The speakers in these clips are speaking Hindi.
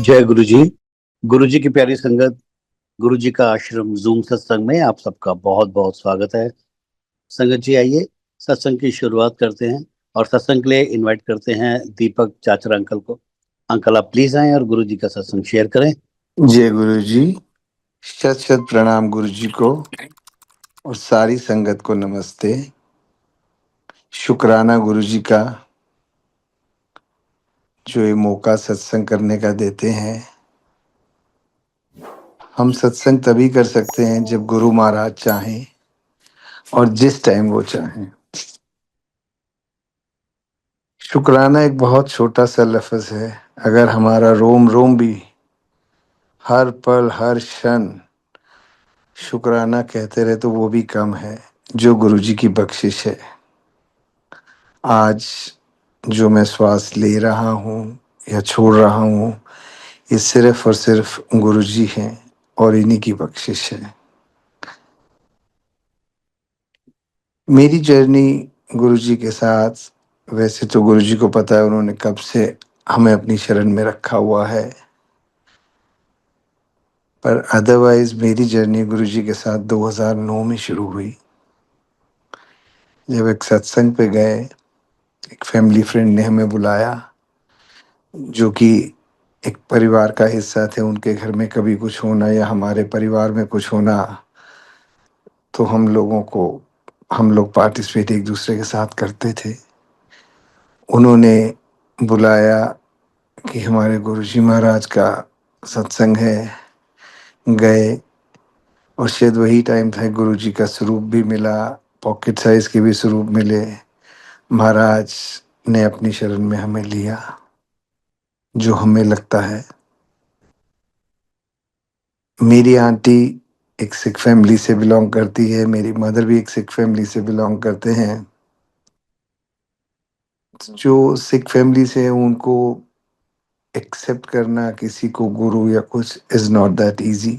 जय गुरु जी। गुरु जी की प्यारी संगत, गुरु जी का आश्रम जूम सत्संग में आप सबका बहुत बहुत स्वागत है। संगत जी आइए सत्संग की शुरुआत करते हैं और सत्संग के लिए इनवाइट करते हैं दीपक चाचरा अंकल को। अंकल आप प्लीज आएं और गुरु जी का सत्संग शेयर करें। जय गुरु जी। शत शत प्रणाम गुरु जी को और सारी संगत को नमस्ते। शुक्राना गुरु जी का जो ये मौका सत्संग करने का देते हैं। हम सत्संग तभी कर सकते हैं जब गुरु महाराज चाहें और जिस टाइम वो चाहें। शुक्राना एक बहुत छोटा सा लफ्ज है। अगर हमारा रोम रोम भी हर पल हर क्षण शुक्राना कहते रहे तो वो भी कम है, जो गुरु जी की बख्शिश है। आज जो मैं श्वास ले रहा हूँ या छोड़ रहा हूँ, ये सिर्फ और सिर्फ गुरु जी हैं और इन्हीं की बख्शिश है। मेरी जर्नी गुरु जी के साथ, वैसे तो गुरु जी को पता है उन्होंने कब से हमें अपनी शरण में रखा हुआ है, पर अदरवाइज मेरी जर्नी गुरु जी के साथ 2009 में शुरू हुई। जब एक सत्संग पे गए, एक फैमिली फ्रेंड ने हमें बुलाया, जो कि एक परिवार का हिस्सा थे। उनके घर में कभी कुछ होना या हमारे परिवार में कुछ होना, तो हम लोग पार्टिसिपेट एक दूसरे के साथ करते थे। उन्होंने बुलाया कि हमारे गुरुजी महाराज का सत्संग है। गए और शायद वही टाइम था गुरुजी का स्वरूप भी मिला, पॉकेट साइज के भी स्वरूप मिले। महाराज ने अपनी शरण में हमें लिया। जो हमें लगता है, मेरी आंटी एक सिख फैमिली से बिलोंग करती है, मेरी मदर भी एक सिख फैमिली से बिलोंग करते हैं। जो सिख फैमिली से है उनको एक्सेप्ट करना किसी को गुरु या कुछ इज नॉट दैट इजी।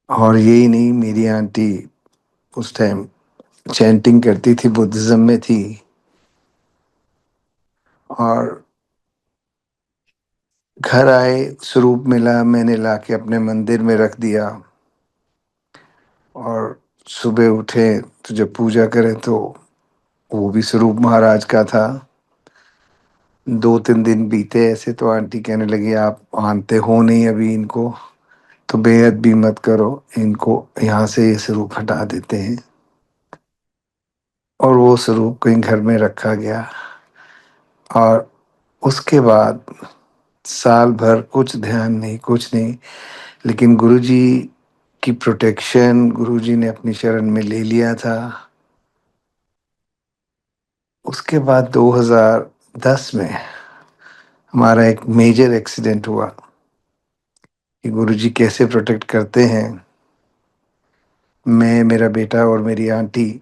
और यही नहीं, मेरी आंटी उस टाइम चैंटिंग करती थी, बुद्धिज्म में थी, और घर आए स्वरूप मिला, मैंने लाके अपने मंदिर में रख दिया। और सुबह उठे तो जब पूजा करें तो वो भी स्वरूप महाराज का था। 2-3 दिन बीते ऐसे तो आंटी कहने लगी, आप मानते हो नहीं अभी इनको, तो बेहद भी मत करो, इनको यहाँ से ये स्वरूप हटा देते हैं। और वो स्वरूप कहीं घर में रखा गया। और उसके बाद साल भर कुछ ध्यान नहीं, कुछ नहीं, लेकिन गुरुजी की प्रोटेक्शन, गुरुजी ने अपनी शरण में ले लिया था। उसके बाद 2010 में हमारा एक मेजर एक्सीडेंट हुआ। कि गुरुजी कैसे प्रोटेक्ट करते हैं। मैं, मेरा बेटा और मेरी आंटी,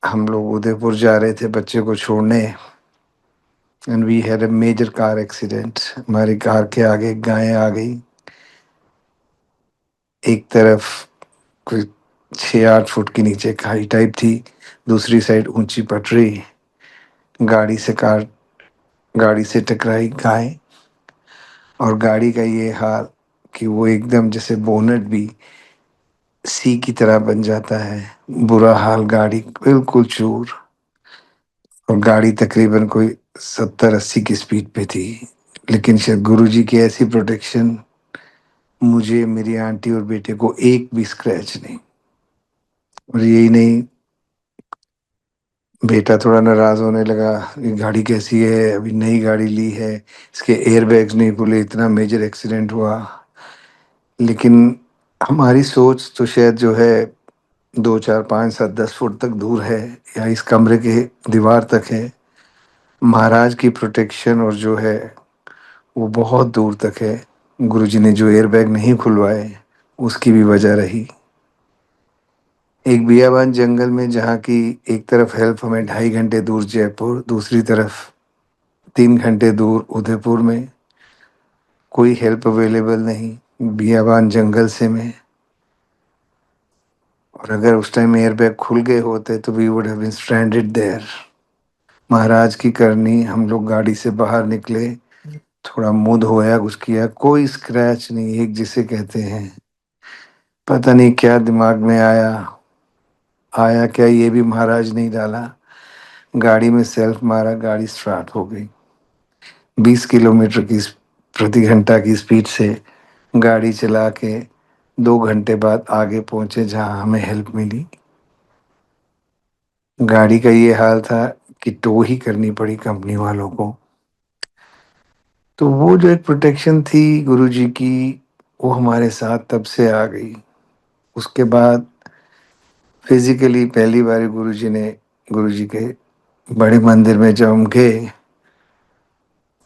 हम लोग उदयपुर जा रहे थे बच्चे को छोड़ने, and we had a major car accident. हमारी कार के आगे गाय आ गई। एक तरफ कोई 6-8 फुट के नीचे खाई टाइप थी, दूसरी साइड ऊंची पटरी। कार गाड़ी से टकराई गाय, और गाड़ी का ये हाल कि वो एकदम जैसे बोनट भी सी की तरह बन जाता है। बुरा हाल, गाड़ी बिल्कुल चूर। और गाड़ी तकरीबन कोई 70-80 की स्पीड पे थी। लेकिन शायद गुरुजी की ऐसी प्रोटेक्शन, मुझे, मेरी आंटी और बेटे को एक भी स्क्रैच नहीं। और यही नहीं, बेटा थोड़ा नाराज होने लगा, ये गाड़ी कैसी है, अभी नई गाड़ी ली है, इसके एयरबैग्स नहीं खुले, इतना मेजर एक्सीडेंट हुआ। लेकिन हमारी सोच तो शायद जो है 2, 4, 5, 7, 10 फुट तक दूर है, या इस कमरे के दीवार तक है। महाराज की प्रोटेक्शन और जो है वो बहुत दूर तक है। गुरुजी ने जो एयरबैग नहीं खुलवाए उसकी भी वजह रही। एक बियाबान जंगल में, जहाँ की एक तरफ हेल्प हमें 2.5 घंटे दूर जयपुर, दूसरी तरफ 3 घंटे दूर उदयपुर में, कोई हेल्प अवेलेबल नहीं, बियाबान जंगल से में। और अगर उस टाइम एयरबैग खुल गए होते तो we would have been stranded there. महाराज की करनी, हम लोग गाड़ी से बाहर निकले, थोड़ा मुंह धोया, कुछ किया, कोई स्क्रैच नहीं, एक जिसे कहते हैं। पता नहीं क्या दिमाग में आया, आया क्या ये भी महाराज नहीं डाला। गाड़ी में सेल्फ मारा, गाड़ी स्टार्ट हो गई। 20 किलोमीटर की प्रति घंटा की स्पीड से गाड़ी चला के 2 घंटे बाद आगे पहुंचे जहां हमें हेल्प मिली। गाड़ी का ये हाल था कि टो ही करनी पड़ी कंपनी वालों को। तो वो जो एक प्रोटेक्शन थी गुरुजी की, वो हमारे साथ तब से आ गई। उसके बाद फिजिकली पहली बार गुरुजी के बड़े मंदिर में जब हम गए,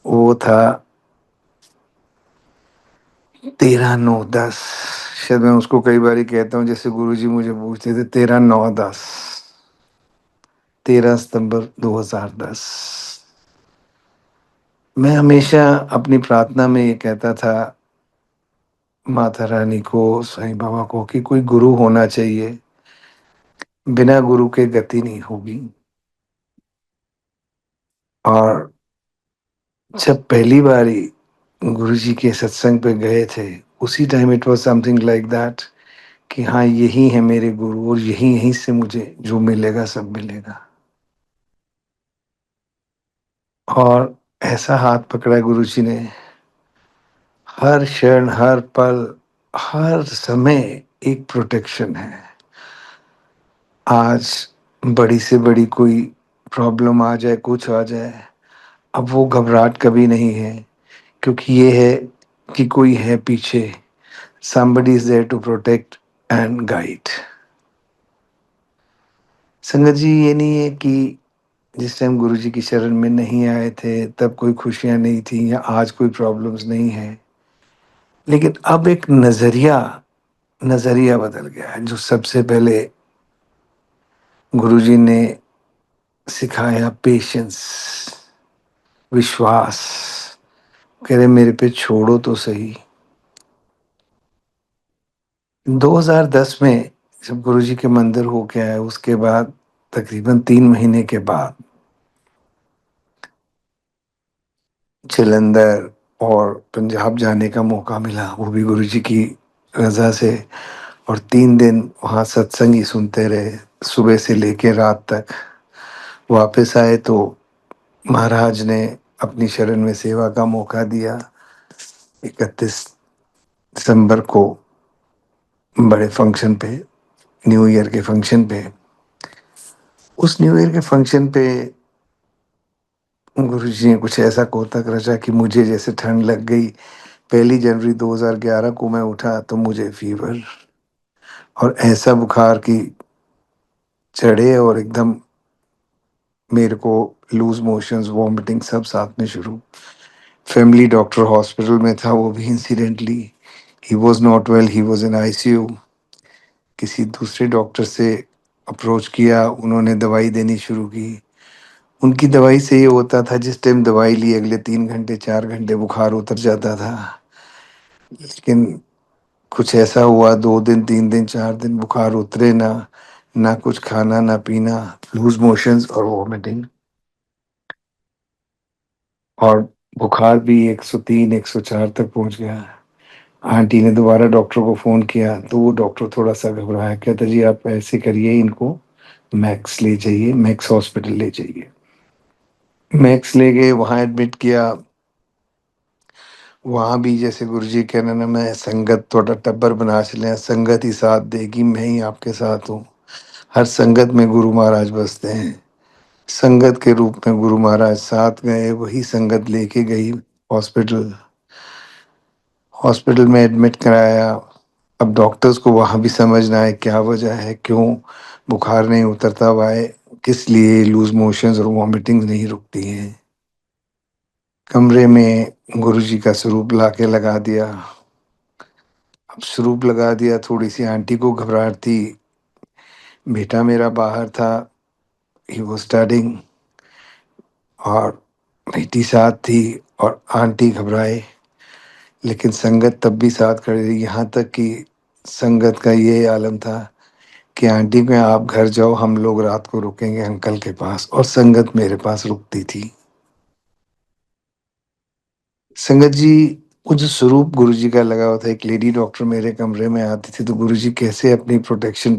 वो था 13/9/10। शायद मैं उसको कई बार कहता हूँ, जैसे गुरुजी मुझे पूछते थे 13/9/10, 13 सितंबर 2010। मैं हमेशा अपनी प्रार्थना में ये कहता था माता रानी को, साईं बाबा को, कि कोई गुरु होना चाहिए, बिना गुरु के गति नहीं होगी। और जब पहली बारी गुरुजी के सत्संग पे गए थे, उसी time it was something like that, कि हाँ यही है मेरे गुरु, और यहीं से मुझे जो मिलेगा सब मिलेगा। और ऐसा हाथ पकड़ा गुरुजी ने, हर क्षण, हर पल, हर समय एक प्रोटेक्शन है। आज बड़ी से बड़ी कोई प्रॉब्लम आ जाए, कुछ आ जाए, अब वो घबराहट कभी नहीं है, क्योंकि ये है कि कोई है पीछे, somebody is there to protect and guide। संगत जी, ये नहीं है कि जिस टाइम गुरुजी की शरण में नहीं आए थे तब कोई खुशियां नहीं थी, या आज कोई प्रॉब्लम्स नहीं है, लेकिन अब एक नजरिया बदल गया है। जो सबसे पहले गुरुजी ने सिखाया, पेशेंस, विश्वास, कह रहे मेरे पे छोड़ो तो सही। 2010 में जब गुरुजी के मंदिर होके आए, उसके बाद तकरीबन 3 महीने के बाद जालंधर और पंजाब जाने का मौका मिला, वो भी गुरुजी की रजा से। और 3 दिन वहाँ सत्संग ही सुनते रहे, सुबह से लेके रात तक। वापस आए तो महाराज ने अपनी शरण में सेवा का मौका दिया। 31 दिसंबर को बड़े फंक्शन पे, न्यू ईयर के फंक्शन पे, उस न्यू ईयर के फंक्शन पे गुरुजी ने कुछ ऐसा कौतक रचा कि मुझे जैसे ठंड लग गई। 1 जनवरी 2011 को मैं उठा तो मुझे फीवर और ऐसा बुखार की चढ़े, और एकदम मेरे को लूज मोशंस, वॉमिटिंग सब साथ में शुरू। फैमिली डॉक्टर हॉस्पिटल में था, वो भी incidentally, he was not well, he was in ICU. किसी दूसरे डॉक्टर से अप्रोच किया, उन्होंने दवाई देनी शुरू की। उनकी दवाई से ये होता था, जिस टाइम दवाई ली अगले 3 घंटे 4 घंटे बुखार उतर जाता था। लेकिन कुछ ऐसा हुआ, 2 दिन 3 दिन 4 दिन बुखार उतरे ना, ना कुछ खाना ना पीना, लूज मोशंस और वॉमिटिंग। और बुखार भी 103 104 तक पहुंच गया। आंटी ने दोबारा डॉक्टर को फ़ोन किया तो वो डॉक्टर थोड़ा सा घबराया, कहता जी आप ऐसे करिए, इनको मैक्स ले जाइए, मैक्स हॉस्पिटल ले जाइए। मैक्स ले गए, वहाँ एडमिट किया। वहाँ भी जैसे गुरुजी कहना ना, मैं संगत थोड़ा टब्बर बना चले, संगत ही साथ देगी, मैं ही आपके साथ हूँ। हर संगत में गुरु महाराज बसते हैं। संगत के रूप में गुरु महाराज साथ गए, वही संगत लेके गई हॉस्पिटल। हॉस्पिटल में एडमिट कराया। अब डॉक्टर्स को वहाँ भी समझना है क्या वजह है, क्यों बुखार नहीं उतरता हुआ है, किस लिए लूज मोशंस और वॉमिटिंग नहीं रुकती हैं। कमरे में गुरुजी का स्वरूप ला के लगा दिया। अब स्वरूप लगा दिया, थोड़ी सी आंटी को घबराहट थी, बेटा मेरा बाहर था, ही वो स्टडिंग, और बेटी साथ थी, और आंटी घबराए। लेकिन संगत तब भी साथ खड़ी रही, यहाँ तक कि संगत का ये आलम था कि आंटी में आप घर जाओ, हम लोग रात को रुकेंगे अंकल के पास, और संगत मेरे पास रुकती थी। संगत जी, वो जो स्वरूप गुरुजी का लगा हुआ था, एक लेडी डॉक्टर मेरे कमरे में आती थी, तो गुरुजी कैसे अपनी प्रोटेक्शन,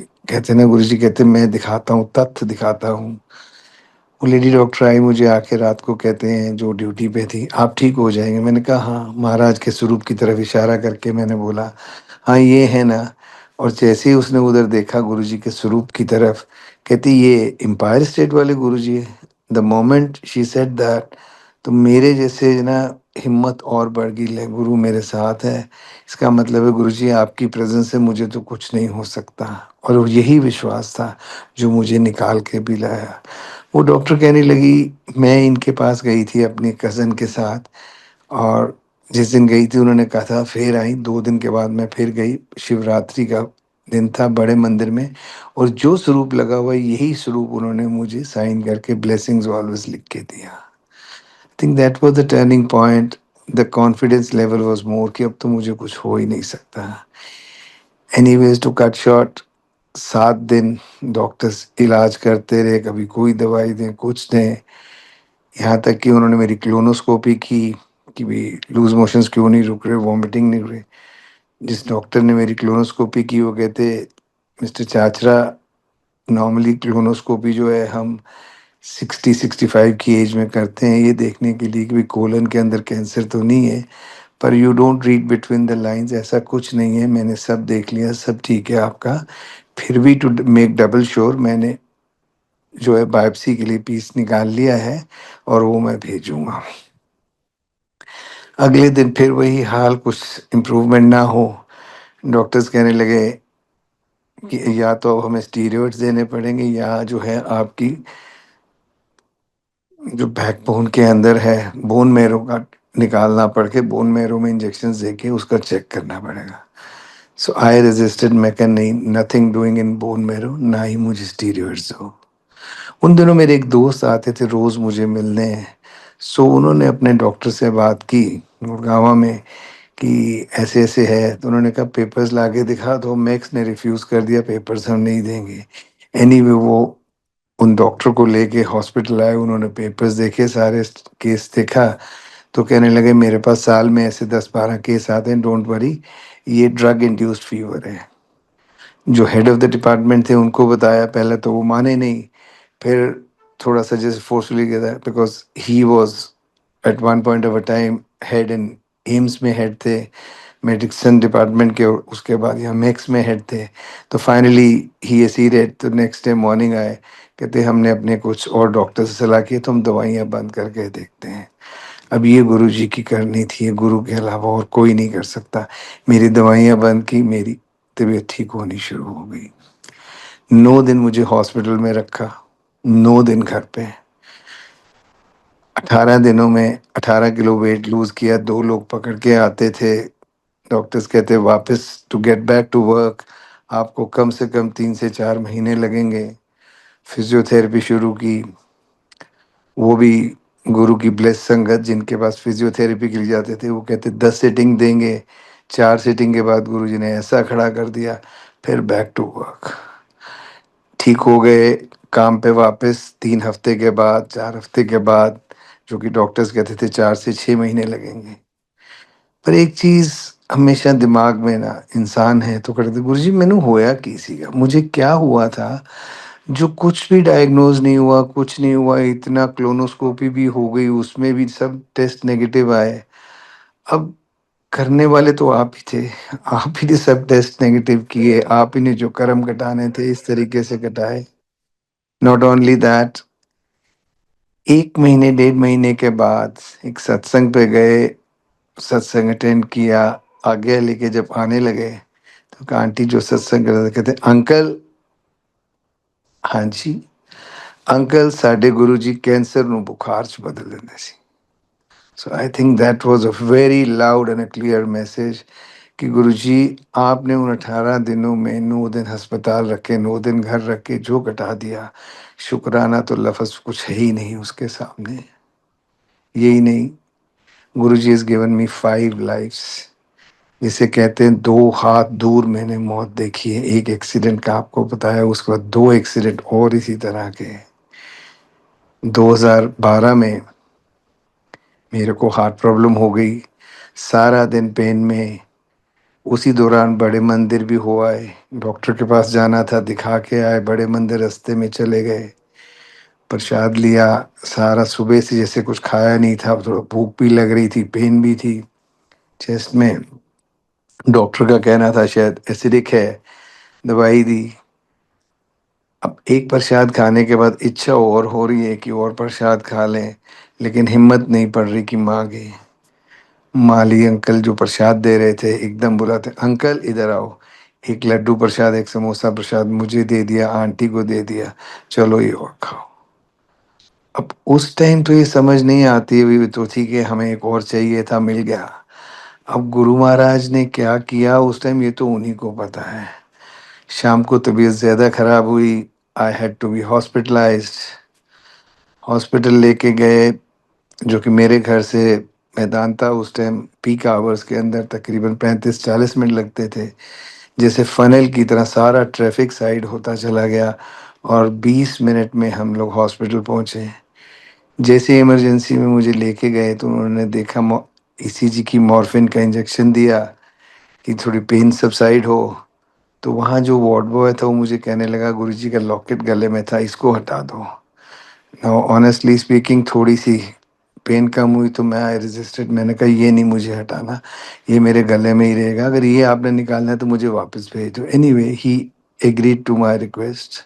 कहते हैं ना, गुरुजी कहते हैं मैं दिखाता हूँ, तथ्य दिखाता हूँ। वो लेडी डॉक्टर आई, मुझे आके रात को कहते हैं, जो ड्यूटी पे थी, आप ठीक हो जाएँगे। मैंने कहा हाँ, महाराज के स्वरूप की तरफ इशारा करके मैंने बोला, हाँ, ये है ना। और जैसे ही उसने उधर देखा गुरुजी के स्वरूप की तरफ, कहती ये एम्पायर स्टेट वाले गुरुजी हैं। The moment she said that, तो मेरे जैसे ना हिम्मत और बढ़ गई, ले गुरु मेरे साथ है, इसका मतलब है गुरुजी आपकी प्रेज़ेंस से मुझे तो कुछ नहीं हो सकता। और वो यही विश्वास था जो मुझे निकाल के भी लाया। वो डॉक्टर कहने लगी, मैं इनके पास गई थी अपनी कज़न के साथ, और जिस दिन गई थी उन्होंने कहा था फिर आई, 2 दिन के बाद मैं फिर गई, शिवरात्रि का दिन था, बड़े मंदिर में, और जो स्वरूप लगा हुआ है यही स्वरूप उन्होंने मुझे साइन करके ब्लेसिंग्स ऑलवेज़ लिख के दिया। I think that was the turning point, the confidence level was more कि अब तो मुझे कुछ हो ही नहीं सकता। एनीवेज़ टू कट शॉर्ट, 7 दिन डॉक्टर्स इलाज करते रहे, कभी कोई दवाई दें, कुछ दें, यहाँ तक कि उन्होंने मेरी क्लोनोस्कोपी की कि भई लूज़ मोशंस क्यों नहीं रुक रहे, वॉमिटिंग नहीं रुक रही। जिस डॉक्टर ने मेरी क्लोनोस्कोपी की वो कहते, मिस्टर चाचरा, नॉर्मली क्लोनोस्कोपी जो है हम 60-65 की एज में करते हैं, ये देखने के लिए कि भई कोलन के अंदर कैंसर तो नहीं है, पर you don't read between the lines, ऐसा कुछ नहीं है, मैंने सब देख लिया, सब ठीक है आपका। फिर भी टू मेक डबल श्योर मैंने जो है बायोप्सी के लिए पीस निकाल लिया है और वो मैं भेजूँगा। अगले दिन फिर वही हाल, कुछ इम्प्रूवमेंट ना हो, डॉक्टर्स कहने लगे कि या तो अब हमें स्टीरॉइड्स देने पड़ेंगे या जो है आपकी जो बैकबोन के अंदर है, बोन मैरो का निकालना पड़ के बोन मैरो में इंजेक्शंस देके उसका चेक करना पड़ेगा। सो आई रेजिस्टेड, मैं कहा नहीं, nothing doing in bone marrow, ना ही मुझे स्टीरॉइड्स दो। उन दिनों मेरे एक दोस्त आते थे रोज़ मुझे मिलने, सो उन्होंने अपने डॉक्टर से बात की गुड़गाँव में कि ऐसे-ऐसे है, तो उन्होंने कहा पेपर्स लाके दिखा दो, मैक्स ने रिफ्यूज़ कर दिया, पेपर्स हम नहीं देंगे। एनीवे वो उन डॉक्टर को लेके हॉस्पिटल आए, उन्होंने पेपर्स देखे, सारे केस देखा, तो कहने लगे मेरे पास साल में ऐसे 10-12 केस आते हैं, डोंट वरी, ये ड्रग इंड्यूस्ड फीवर है। जो हेड ऑफ़ द डिपार्टमेंट थे उनको बताया, पहले तो वो माने नहीं, फिर थोड़ा-सा जैसे फ़ोर्सफुली कहा because he was at one point of a time head in AIIMS में हेड थे, मेडिसिन डिपार्टमेंट के, और उसके बाद यहाँ मैक्स में हेड थे। तो फाइनली ही एसीडेड, तो नेक्स्ट डे मॉर्निंग आए, कहते हमने अपने कुछ और डॉक्टर से सलाह की तो हम दवाइयाँ बंद करके देखते हैं। अब ये गुरुजी की करनी थी, ये गुरु के अलावा और कोई नहीं कर सकता। मेरी दवाइयाँ बंद की, मेरी तबीयत ठीक होनी शुरू हो गई। 9 दिन मुझे हॉस्पिटल में रखा, 9 दिन घर पे। 18 दिनों में 18 किलो वेट लूज़ किया, 2 लोग पकड़ के आते थे। डॉक्टर्स कहते वापस to get back to work आपको कम से कम 3 से 4 महीने लगेंगे। फिज़ियोथेरेपी शुरू की, वो भी गुरु की ब्लेस संगत, जिनके पास फिज़ियोथेरेपी के लिए जाते थे, वो कहते 10 सिटिंग देंगे, 4 सिटिंग के बाद गुरुजी ने ऐसा खड़ा कर दिया, फिर बैक टू वर्क। ठीक हो गए, काम पे वापस 3 हफ्ते के बाद, 4 हफ्ते के बाद, जो कि डॉक्टर्स कहते थे 4 से 6 महीने लगेंगे। पर एक चीज़ हमेशा दिमाग में ना, इंसान है तो करते, गुरुजी मैनू होया की सीगा, मुझे क्या हुआ था जो कुछ भी डायग्नोज़ नहीं हुआ, कुछ नहीं हुआ, इतना क्लोनोस्कोपी भी हो गई, उसमें भी सब टेस्ट नेगेटिव आए। अब करने वाले तो आप ही थे, आप ही ने सब टेस्ट नेगेटिव किए, आप ही ने जो कर्म कटाने थे इस तरीके से कटाए। नॉट ओनली दैट, 1 महीने, 1.5 महीने के बाद एक सत्संग पे गए, सत्संग अटेंड किया, आज्ञा लेके जब आने लगे, तो कहा आंटी जो सत्संग कर रहे थे, कहते अंकल, हाँ जी, अंकल साडे गुरु जी कैंसर ਨੂੰ ਬੁਖਾਰ ਚ ਬਦਲ ਦਿੰਦੇ ਸੀ। So I think that was a very loud and a clear message कि गुरु जी आपने उन 18 दिनों में 9 दिन अस्पताल रखे, 9 दिन घर रख के जो कटा दिया, शुक्राना तो लफ्ज़ कुछ है ही नहीं उसके सामने। यही नहीं, गुरु जी इज़ गिवन मी 5 लाइफ्स, जिसे कहते हैं 2 हाथ दूर मैंने मौत देखी है। एक एक्सीडेंट का आपको बताया, उसके बाद 2 एक्सीडेंट और इसी तरह के। 2012 में मेरे को हार्ट प्रॉब्लम हो गई, सारा दिन पेन में। उसी दौरान बड़े मंदिर भी हो आए, डॉक्टर के पास जाना था, दिखा के आए, बड़े मंदिर रास्ते में चले गए, प्रसाद लिया। सारा सुबह से जैसे कुछ खाया नहीं था, थोड़ा भूख भी लग रही थी, पेन भी थी चेस्ट में। डॉक्टर का कहना था शायद एसिडिक है, दवाई दी। अब एक प्रसाद खाने के बाद इच्छा और हो रही है कि और प्रसाद खा लें, लेकिन हिम्मत नहीं पड़ रही कि मांगे। माली अंकल जो प्रसाद दे रहे थे एकदम बुलाते, अंकल इधर आओ। एक लड्डू प्रसाद, एक समोसा प्रसाद मुझे दे दिया, आंटी को दे दिया, चलो ये और खाओ। अब उस टाइम तो ये समझ नहीं आती, अभी तो ठीक है, हमें एक और चाहिए था, मिल गया। अब गुरु महाराज ने क्या किया उस टाइम, ये तो उन्हीं को पता है। शाम को तबीयत ज़्यादा खराब हुई, I had to be hospitalised. Hospital लेके गए, जो कि मेरे घर से मैदान था उस टाइम, पीक आवर्स के अंदर तकरीबन 35-40 मिनट लगते थे। जैसे फनल की तरह सारा ट्रैफिक साइड होता चला गया, और 20 मिनट में हम लोग हॉस्पिटल पहुंचे। जैसे इमरजेंसी में मुझे लेके गए तो उन्होंने देखा, ईसीजी की मॉर्फिन का इंजेक्शन दिया कि थोड़ी पेन सबसाइड हो। तो वहाँ जो वार्ड बॉय था वो मुझे कहने लगा, गुरुजी का लॉकेट गले में था, इसको हटा दो। नाउ ऑनेस्टली स्पीकिंग, थोड़ी सी पेन कम हुई तो मैं आई रेजिस्टेड, मैंने कहा ये नहीं मुझे हटाना, ये मेरे गले में ही रहेगा, अगर ये आपने निकालना है तो मुझे वापस भेज दो। Anyway he agreed to my request.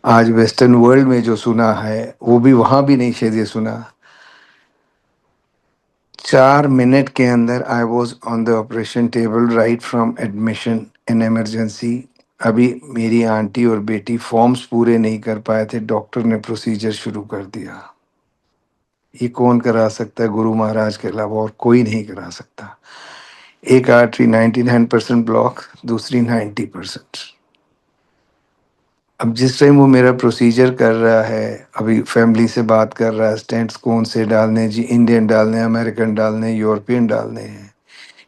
आज वेस्टर्न वर्ल्ड में जो सुना है वो भी वहाँ भी नहीं शायद ये सुना। 4 मिनट के अंदर I was on the operation table right from admission in emergency. अभी मेरी आंटी और बेटी फॉर्म्स पूरे नहीं कर पाए थे, डॉक्टर ने प्रोसीजर शुरू कर दिया। ये कौन करा सकता है, गुरु महाराज के अलावा और कोई नहीं करा सकता। एक आर्टरी 99% ब्लॉक, दूसरी 90%। अब जिस टाइम वो मेरा प्रोसीजर कर रहा है, अभी फैमिली से बात कर रहा है, स्टेंट्स कौन से डालने जी, इंडियन डालने, अमेरिकन डालने, यूरोपियन डालने हैं,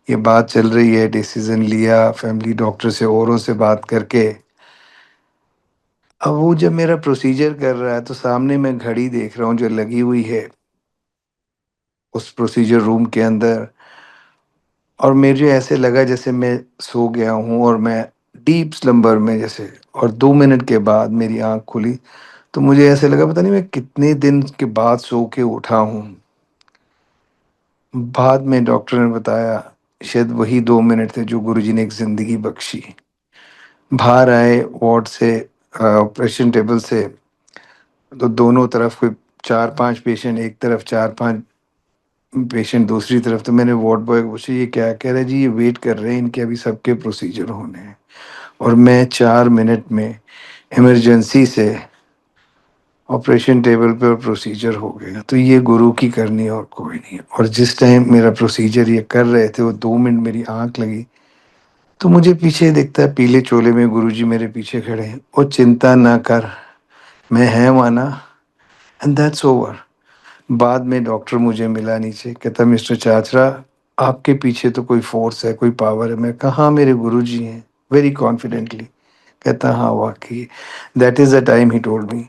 ये बात चल रही है। डिसीजन लिया फैमिली डॉक्टर से, औरों से बात करके। अब वो जब मेरा प्रोसीजर कर रहा है तो सामने मैं घड़ी देख रहा हूँ जो लगी हुई है उस प्रोसीजर रूम के अंदर, और मुझे ऐसे लगा जैसे मैं सो गया हूँ और मैं डीप स्लम्बर में जैसे। और 2 मिनट के बाद मेरी आंख खुली तो मुझे ऐसे लगा पता नहीं मैं कितने दिन के बाद सो के उठा हूँ। बाद में डॉक्टर ने बताया शायद वही 2 मिनट थे जो गुरुजी ने एक जिंदगी बख्शी। बाहर आए वार्ड से, ऑपरेशन टेबल से, तो दोनों तरफ कोई 4-5 पेशेंट एक तरफ, 4-5 पेशेंट दूसरी तरफ। तो मैंने वार्ड बॉय को पूछा ये क्या, कह रहे जी ये वेट कर रहे हैं, इनके अभी सबके प्रोसीजर होने हैं। और मैं 4 मिनट में इमरजेंसी से ऑपरेशन टेबल पे और प्रोसीजर हो गया। तो ये गुरु की करनी और कोई नहीं। और जिस टाइम मेरा प्रोसीजर ये कर रहे थे, वो 2 मिनट मेरी आंख लगी तो मुझे पीछे दिखता है पीले चोले में गुरुजी मेरे पीछे खड़े हैं, और चिंता ना कर, मैं है माना, एंड दैट्स ओवर। बाद में डॉक्टर मुझे मिला नीचे, कहता मिस्टर चाचरा आपके पीछे तो कोई फोर्स है, कोई पावर है। मैं कहा हाँ मेरे गुरुजी हैं, वेरी कॉन्फिडेंटली। कहता हाँ वाकई। That is the time he told me.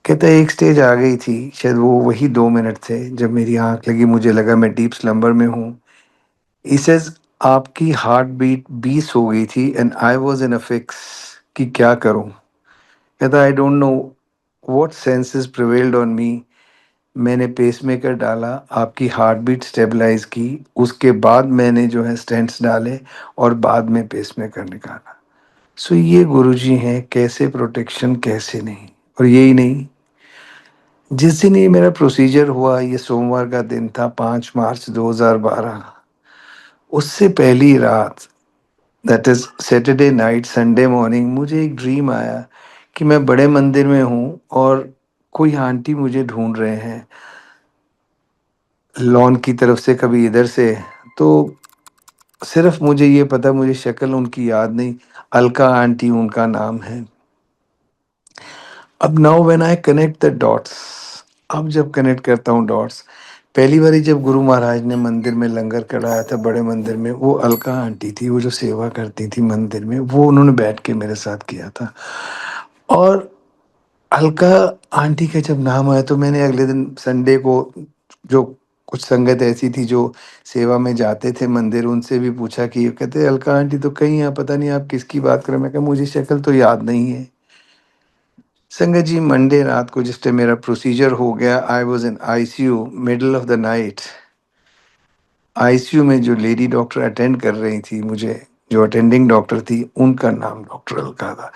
कहता एक स्टेज आ गई थी, शायद वो वही 2 मिनट थे जब मेरी आंख लगी, मुझे लगा मैं डीप स्लम्बर में हूँ। ही सेज आपकी हार्ट बीट 20 हो गई थी and I was in a fix कि क्या करूं। कहता I don't know what senses prevailed on me. मैंने पेसमेकर डाला, आपकी हार्ट बीट स्टेबलाइज की, उसके बाद मैंने जो है स्टेंट्स डाले, और बाद में पेसमेकर निकाला। सो ये गुरुजी हैं, कैसे प्रोटेक्शन कैसे नहीं। और यही नहीं, जिस दिन ये मेरा प्रोसीजर हुआ, ये सोमवार का दिन था, 5 मार्च 2012। उससे पहली रात, that is Saturday night, Sunday morning, मुझे एक ड्रीम आया कि मैं बड़े मंदिर में हूँ और कोई आंटी मुझे ढूंढ रहे हैं लॉन की तरफ से, कभी इधर से। तो सिर्फ मुझे ये पता, मुझे शक्ल उनकी याद नहीं, अलका आंटी उनका नाम है। अब now when I connect the dots, अब जब कनेक्ट करता हूँ डॉट्स, पहली बारी जब गुरु महाराज ने मंदिर में लंगर कराया था बड़े मंदिर में, वो अलका आंटी थी, वो जो सेवा करती थी मंदिर में, वो उन्होंने बैठ के मेरे साथ किया था। और अलका आंटी का जब नाम आया तो मैंने अगले दिन संडे को जो कुछ संगत ऐसी थी जो सेवा में जाते थे मंदिर, उनसे भी पूछा कि कहते अलका आंटी तो कहीं हैं, पता नहीं आप किसकी बात कर रहे हैं? मैं कहा मुझे शक्ल तो याद नहीं है। संगत जी, मंडे रात को जिस टाइम मेरा प्रोसीजर हो गया, I was in ICU, middle of the night. ICU में जो लेडी डॉक्टर अटेंड कर रही थी मुझे, जो अटेंडिंग डॉक्टर थी, उनका नाम डॉक्टर अलका था।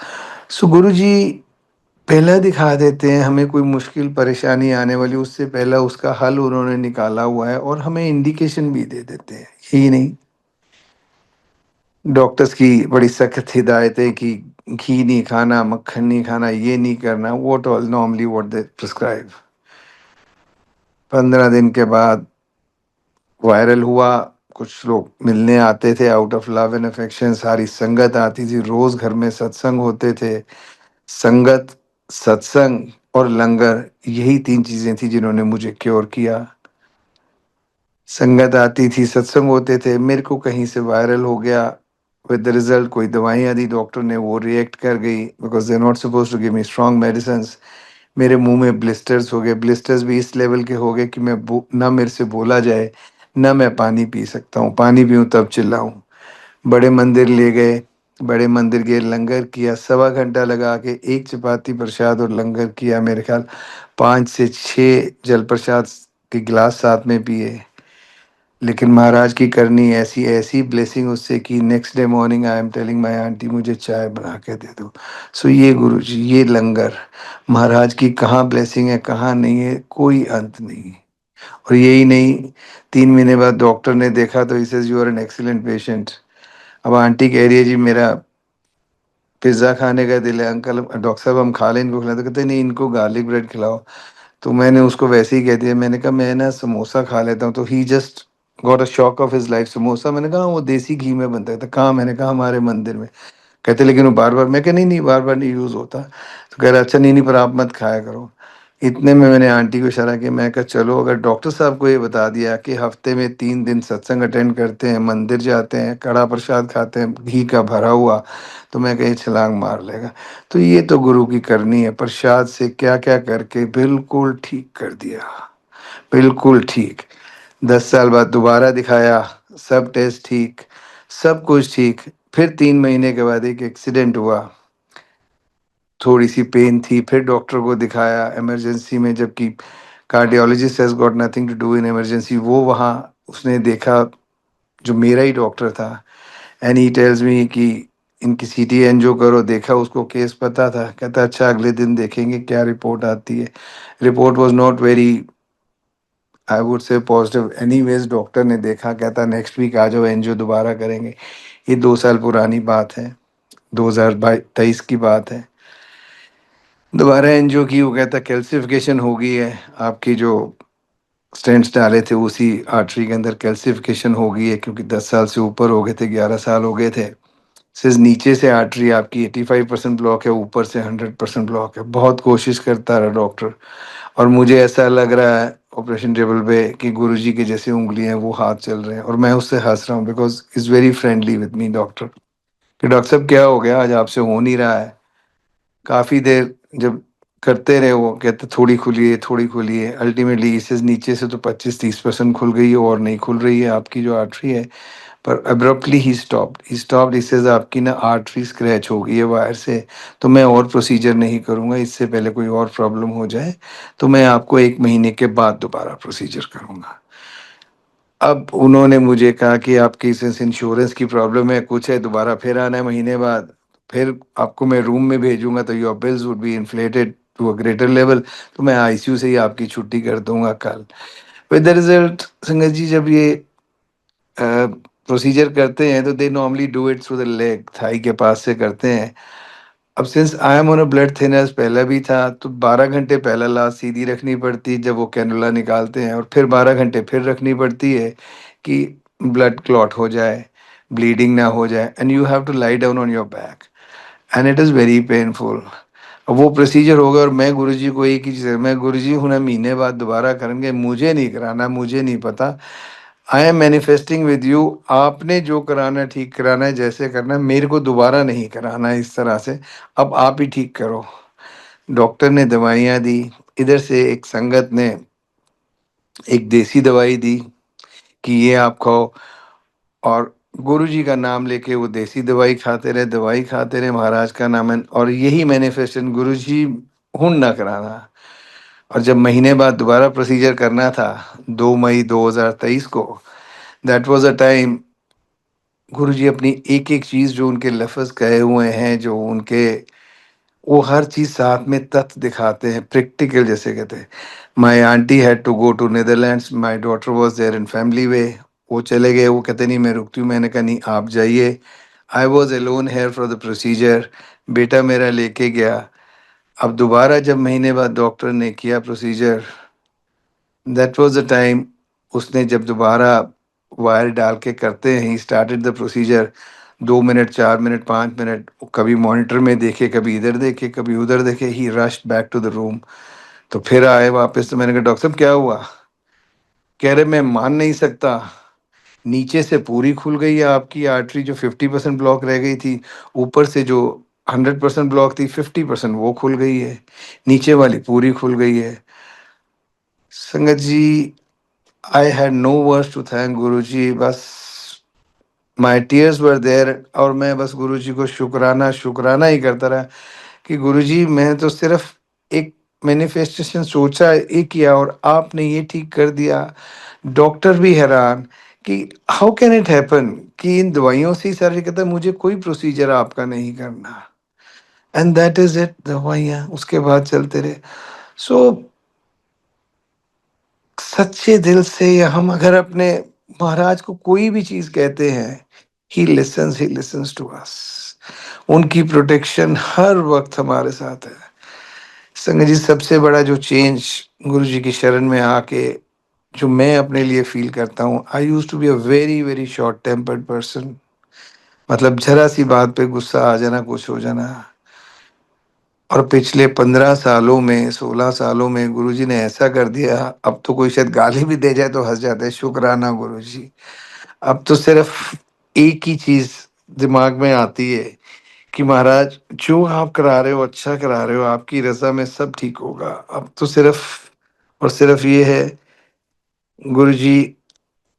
सो गुरुजी पहला दिखा देते हैं, हमें कोई मुश्किल परेशानी आने वाली, उससे पहला उसका हल उन्होंने निकाला हुआ है और हमें इंडिकेशन भी दे देते हैं। यही नहीं, डॉक्टर्स की बड़ी सख्त हिदायतें कि घी नहीं खाना, मक्खन नहीं खाना, ये नहीं करना, what all normally what they prescribe. 15 दिन के बाद वायरल हुआ, कुछ लोग मिलने आते थे out of love and affection, सारी संगत आती थी, रोज घर में सत्संग होते थे। संगत, सत्संग और लंगर, यही 3 चीजें थी जिन्होंने मुझे क्योर किया। संगत आती थी, सत्संग होते थे, मेरे को कहीं से वायरल हो गया, विद द रिजल्ट कोई दवाइयाँ दी डॉक्टर ने, वो रिएक्ट कर गई, because they are not suppose to give me strong medicines. मेरे मुंह में ब्लिस्टर्स हो गए, ब्लिस्टर्स भी इस लेवल के हो गए कि ना मेरे से बोला जाए, ना मैं पानी पी सकता हूँ, पानी पीऊँ तब चिल्लाऊँ। बड़े मंदिर ले गए, बड़े मंदिर गए, लंगर किया, 1.25 घंटा लगा के एक चपाती प्रसाद और लंगर किया, मेरे ख्याल 5 से 6 जल प्रसाद के गिलास साथ में पिए। लेकिन महाराज की करनी ऐसी ऐसी ब्लेसिंग उससे कि next day morning I am telling my aunty मुझे चाय बना के दे दो। सो ये गुरुजी, ये लंगर, महाराज की कहाँ ब्लेसिंग है कहाँ नहीं है, कोई अंत नहीं। और यही नहीं, 3 महीने बाद डॉक्टर ने देखा तो he says you are an excellent patient. अब आंटी कह रही है जी मेरा पिज्ज़ा खाने का दिल है, अंकल डॉक्टर साहब हम खा लें, इनको खिला, तो कहते नहीं इनको गार्लिक ब्रेड खिलाओ। तो मैंने उसको वैसे ही कह दिया, मैंने कहा मैं ना समोसा खा लेता हूँ, तो he just got a shock of his life. Samosa, मैंने कहा वो देसी घी में बनता है, तो कहाँ? मैंने कहा हमारे मंदिर में। कहते लेकिन वो बार बार, मैं कहा नहीं नहीं बार बार नहीं यूज़ होता। तो कह रहा अच्छा नहीं नहीं पर आप मत खाया करो। इतने में मैंने आंटी को इशारा किया, मैं कहा चलो अगर डॉक्टर साहब को ये बता दिया कि हफ्ते में 3 दिन सत्संग अटेंड करते हैं, मंदिर जाते हैं, कड़ा प्रसाद खाते हैं घी का भरा हुआ, तो मैं कहीं छलांग मार लेगा। तो ये तो गुरु की करनी है, प्रसाद से क्या क्या करके बिल्कुल ठीक कर दिया, बिल्कुल ठीक। 10 साल बाद दोबारा दिखाया, सब टेस्ट ठीक, सब कुछ ठीक। फिर 3 महीने के बाद एक एक्सीडेंट हुआ, थोड़ी सी पेन थी, फिर डॉक्टर को दिखाया इमरजेंसी में, जबकि cardiologist has got nothing to do in emergency. वो वहाँ उसने देखा, जो मेरा ही डॉक्टर था, एंड ही टेल्स मी कि इनकी सीटी एंजियो करो। देखा, उसको केस पता था, कहता अच्छा अगले दिन देखेंगे क्या रिपोर्ट आती है। Report was not very, I would से पॉजिटिव। एनीवेज डॉक्टर ने देखा, कहता नेक्स्ट वीक आ जाओ एंजियो दोबारा करेंगे। ये 2 साल पुरानी बात है, 2023 की बात है। दोबारा एंजियो की, वो कहता कैल्सिफिकेशन हो गई है, आपकी जो स्टेंट्स डाले थे उसी आर्टरी के अंदर कैल्सिफिकेशन हो गई है, क्योंकि 10 साल से ऊपर हो गए थे, 11 साल हो गए थे। सिर्फ नीचे से आर्टरी आपकी 85% ब्लॉक है, ऊपर से 100% ब्लॉक है। बहुत कोशिश करता रहा डॉक्टर, और मुझे ऐसा लग रहा है ऑपरेशन टेबल पे कि गुरुजी के जैसे उंगलियां वो हाथ चल रहे हैं, और मैं उससे हंस रहा हूँ, because is very friendly with me doctor, कि डॉक्टर साहब क्या हो गया आज, आपसे हो नहीं रहा है। काफ़ी देर जब करते रहे, वो कहते थोड़ी खुली है थोड़ी खुली है, अल्टीमेटली इसे नीचे से तो 25-30% खुल गई है, और नहीं खुल रही है आपकी जो आर्टरी है। पर अब्रप्टली ही स्टॉप्ड, इससे आपकी ना आर्टरी स्क्रैच हो गई है वायर से, तो मैं और प्रोसीजर नहीं करूँगा, इससे पहले कोई और प्रॉब्लम हो जाए, तो मैं आपको 1 महीने के बाद दोबारा प्रोसीजर करूँगा। अब उन्होंने मुझे कहा कि आपकी इस इंश्योरेंस की प्रॉब्लम है, कुछ है, दोबारा फिर आना है महीने बाद, फिर आपको मैं रूम में भेजूंगा, तो your bills would be inflated to a greater level, तो मैं आईसीयू से ही आपकी छुट्टी कर दूंगा कल। विद द रिजल्ट, संगत जी, जब ये प्रोसीजर करते हैं तो they normally do it through the leg, thigh के पास से करते हैं। अब since I am on a blood thinners, पहला भी था, तो 12 घंटे पहला लाश सीधी रखनी पड़ती है जब वो कैनुला निकालते हैं, और फिर 12 घंटे फिर रखनी पड़ती है कि ब्लड क्लॉट हो जाए, ब्लीडिंग ना हो जाए, and you have to lie down on your back, and it is very painful. अब वो प्रोसीजर हो गया, और मैं गुरुजी को एक ही चीज़, मैं गुरुजी हूँ ना, महीने बाद दोबारा करेंगे, मुझे नहीं कराना, मुझे नहीं पता। I am manifesting with you, आपने जो कराना है ठीक कराना है, जैसे करना है, मेरे को दोबारा नहीं कराना है इस तरह से, अब आप ही ठीक करो। डॉक्टर ने दवाइयाँ दी, इधर से एक संगत ने एक देसी दवाई दी कि ये आप खाओ, और गुरुजी का नाम लेके वो देसी दवाई खाते रहे, महाराज का नाम है, और यही मैनिफेस्टेशन गुरुजी हुन ना कराना। और जब महीने बाद दोबारा प्रोसीजर करना था, 2 मई 2023 को, दैट वाज़ अ टाइम गुरुजी अपनी एक-एक चीज़ जो उनके लफ़्ज़ कहे हुए हैं, जो उनके, वो हर चीज़ साथ में तथ्य दिखाते हैं, प्रैक्टिकल जैसे कहते हैं। My aunty had to go to Netherlands, my daughter was there in family way. वो चले गए, वो कहते नहीं मैं रुकती हूँ, मैंने कहा नहीं आप जाइए। I was alone here for the procedure, बेटा मेरा लेके गया। अब दोबारा जब महीने बाद डॉक्टर ने किया procedure, that was the time, उसने जब दोबारा वायर डाल के करते हैं, he started the procedure. 2 minute, 4 minute, 5 minute, कभी मॉनिटर में देखे, कभी इधर देखे, कभी उधर देखे, he rushed back to the room. तो फिर आए वापस, तो मैंने कहा डॉक्टर साहब क्या हुआ? कह रहे मैं मान नहीं सकता, नीचे से पूरी खुल गई है आपकी आर्टरी, जो 50% ब्लॉक रह गई थी, ऊपर से जो 100% ब्लॉक थी, 50% वो खुल गई है, नीचे वाली पूरी खुल गई है। Sangat ji, I had no words to thank Guruji, बस माय टीयर्स वर देयर, और मैं बस गुरुजी को शुक्राना शुक्राना ही करता रहा कि गुरुजी मैं तो सिर्फ एक मैनिफेस्टेशन सोचा, एक किया, और आपने ये ठीक कर दिया। डॉक्टर भी हैरान कि हाउ कैन इट हैपन, कि इन दवाइयों से ही सारे, कहता है मुझे कोई प्रोसीजर आपका नहीं करना, एंड दैट इज इट, दवाइयाँ उसके बाद चलते रहे। सो सच्चे दिल से हम अगर अपने महाराज को कोई भी चीज कहते हैं, ही लिसन्स टू अस। उनकी प्रोटेक्शन हर वक्त हमारे साथ है। संगत जी, सबसे बड़ा जो चेंज गुरु जी की शरण में आके जो मैं अपने लिए फील करता हूँ, I use to be a very very short tempered person. मतलब जरा सी बात पे गुस्सा आ जाना, कुछ हो जाना। और पिछले 15 सालों में, 16 सालों में गुरुजी ने ऐसा कर दिया, अब तो कोई शायद गाली भी दे जाए तो हंस जाते हैं, शुक्राना गुरुजी। अब तो सिर्फ एक ही चीज दिमाग में आती है कि महाराज जो आप करा रहे हो अच्छा करा रहे हो, आपकी रजा में सब ठीक होगा। अब तो सिर्फ और सिर्फ ये है, गुरुजी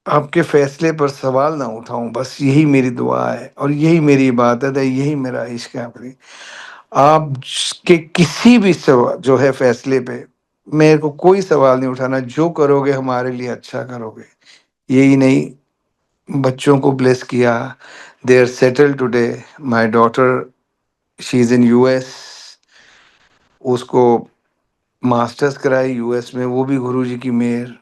आपके फैसले पर सवाल ना उठाऊं, बस यही मेरी दुआ है और यही मेरी इबादत है, यही मेरा इश्क है। आपकी आप के किसी भी सवाल जो है फैसले पे, मेरे को कोई सवाल नहीं उठाना, जो करोगे हमारे लिए अच्छा करोगे। यही नहीं, बच्चों को ब्लेस किया, they are settle today. My daughter, she is in US, उसको मास्टर्स कराई यूएस में, वो भी गुरुजी की मेहर।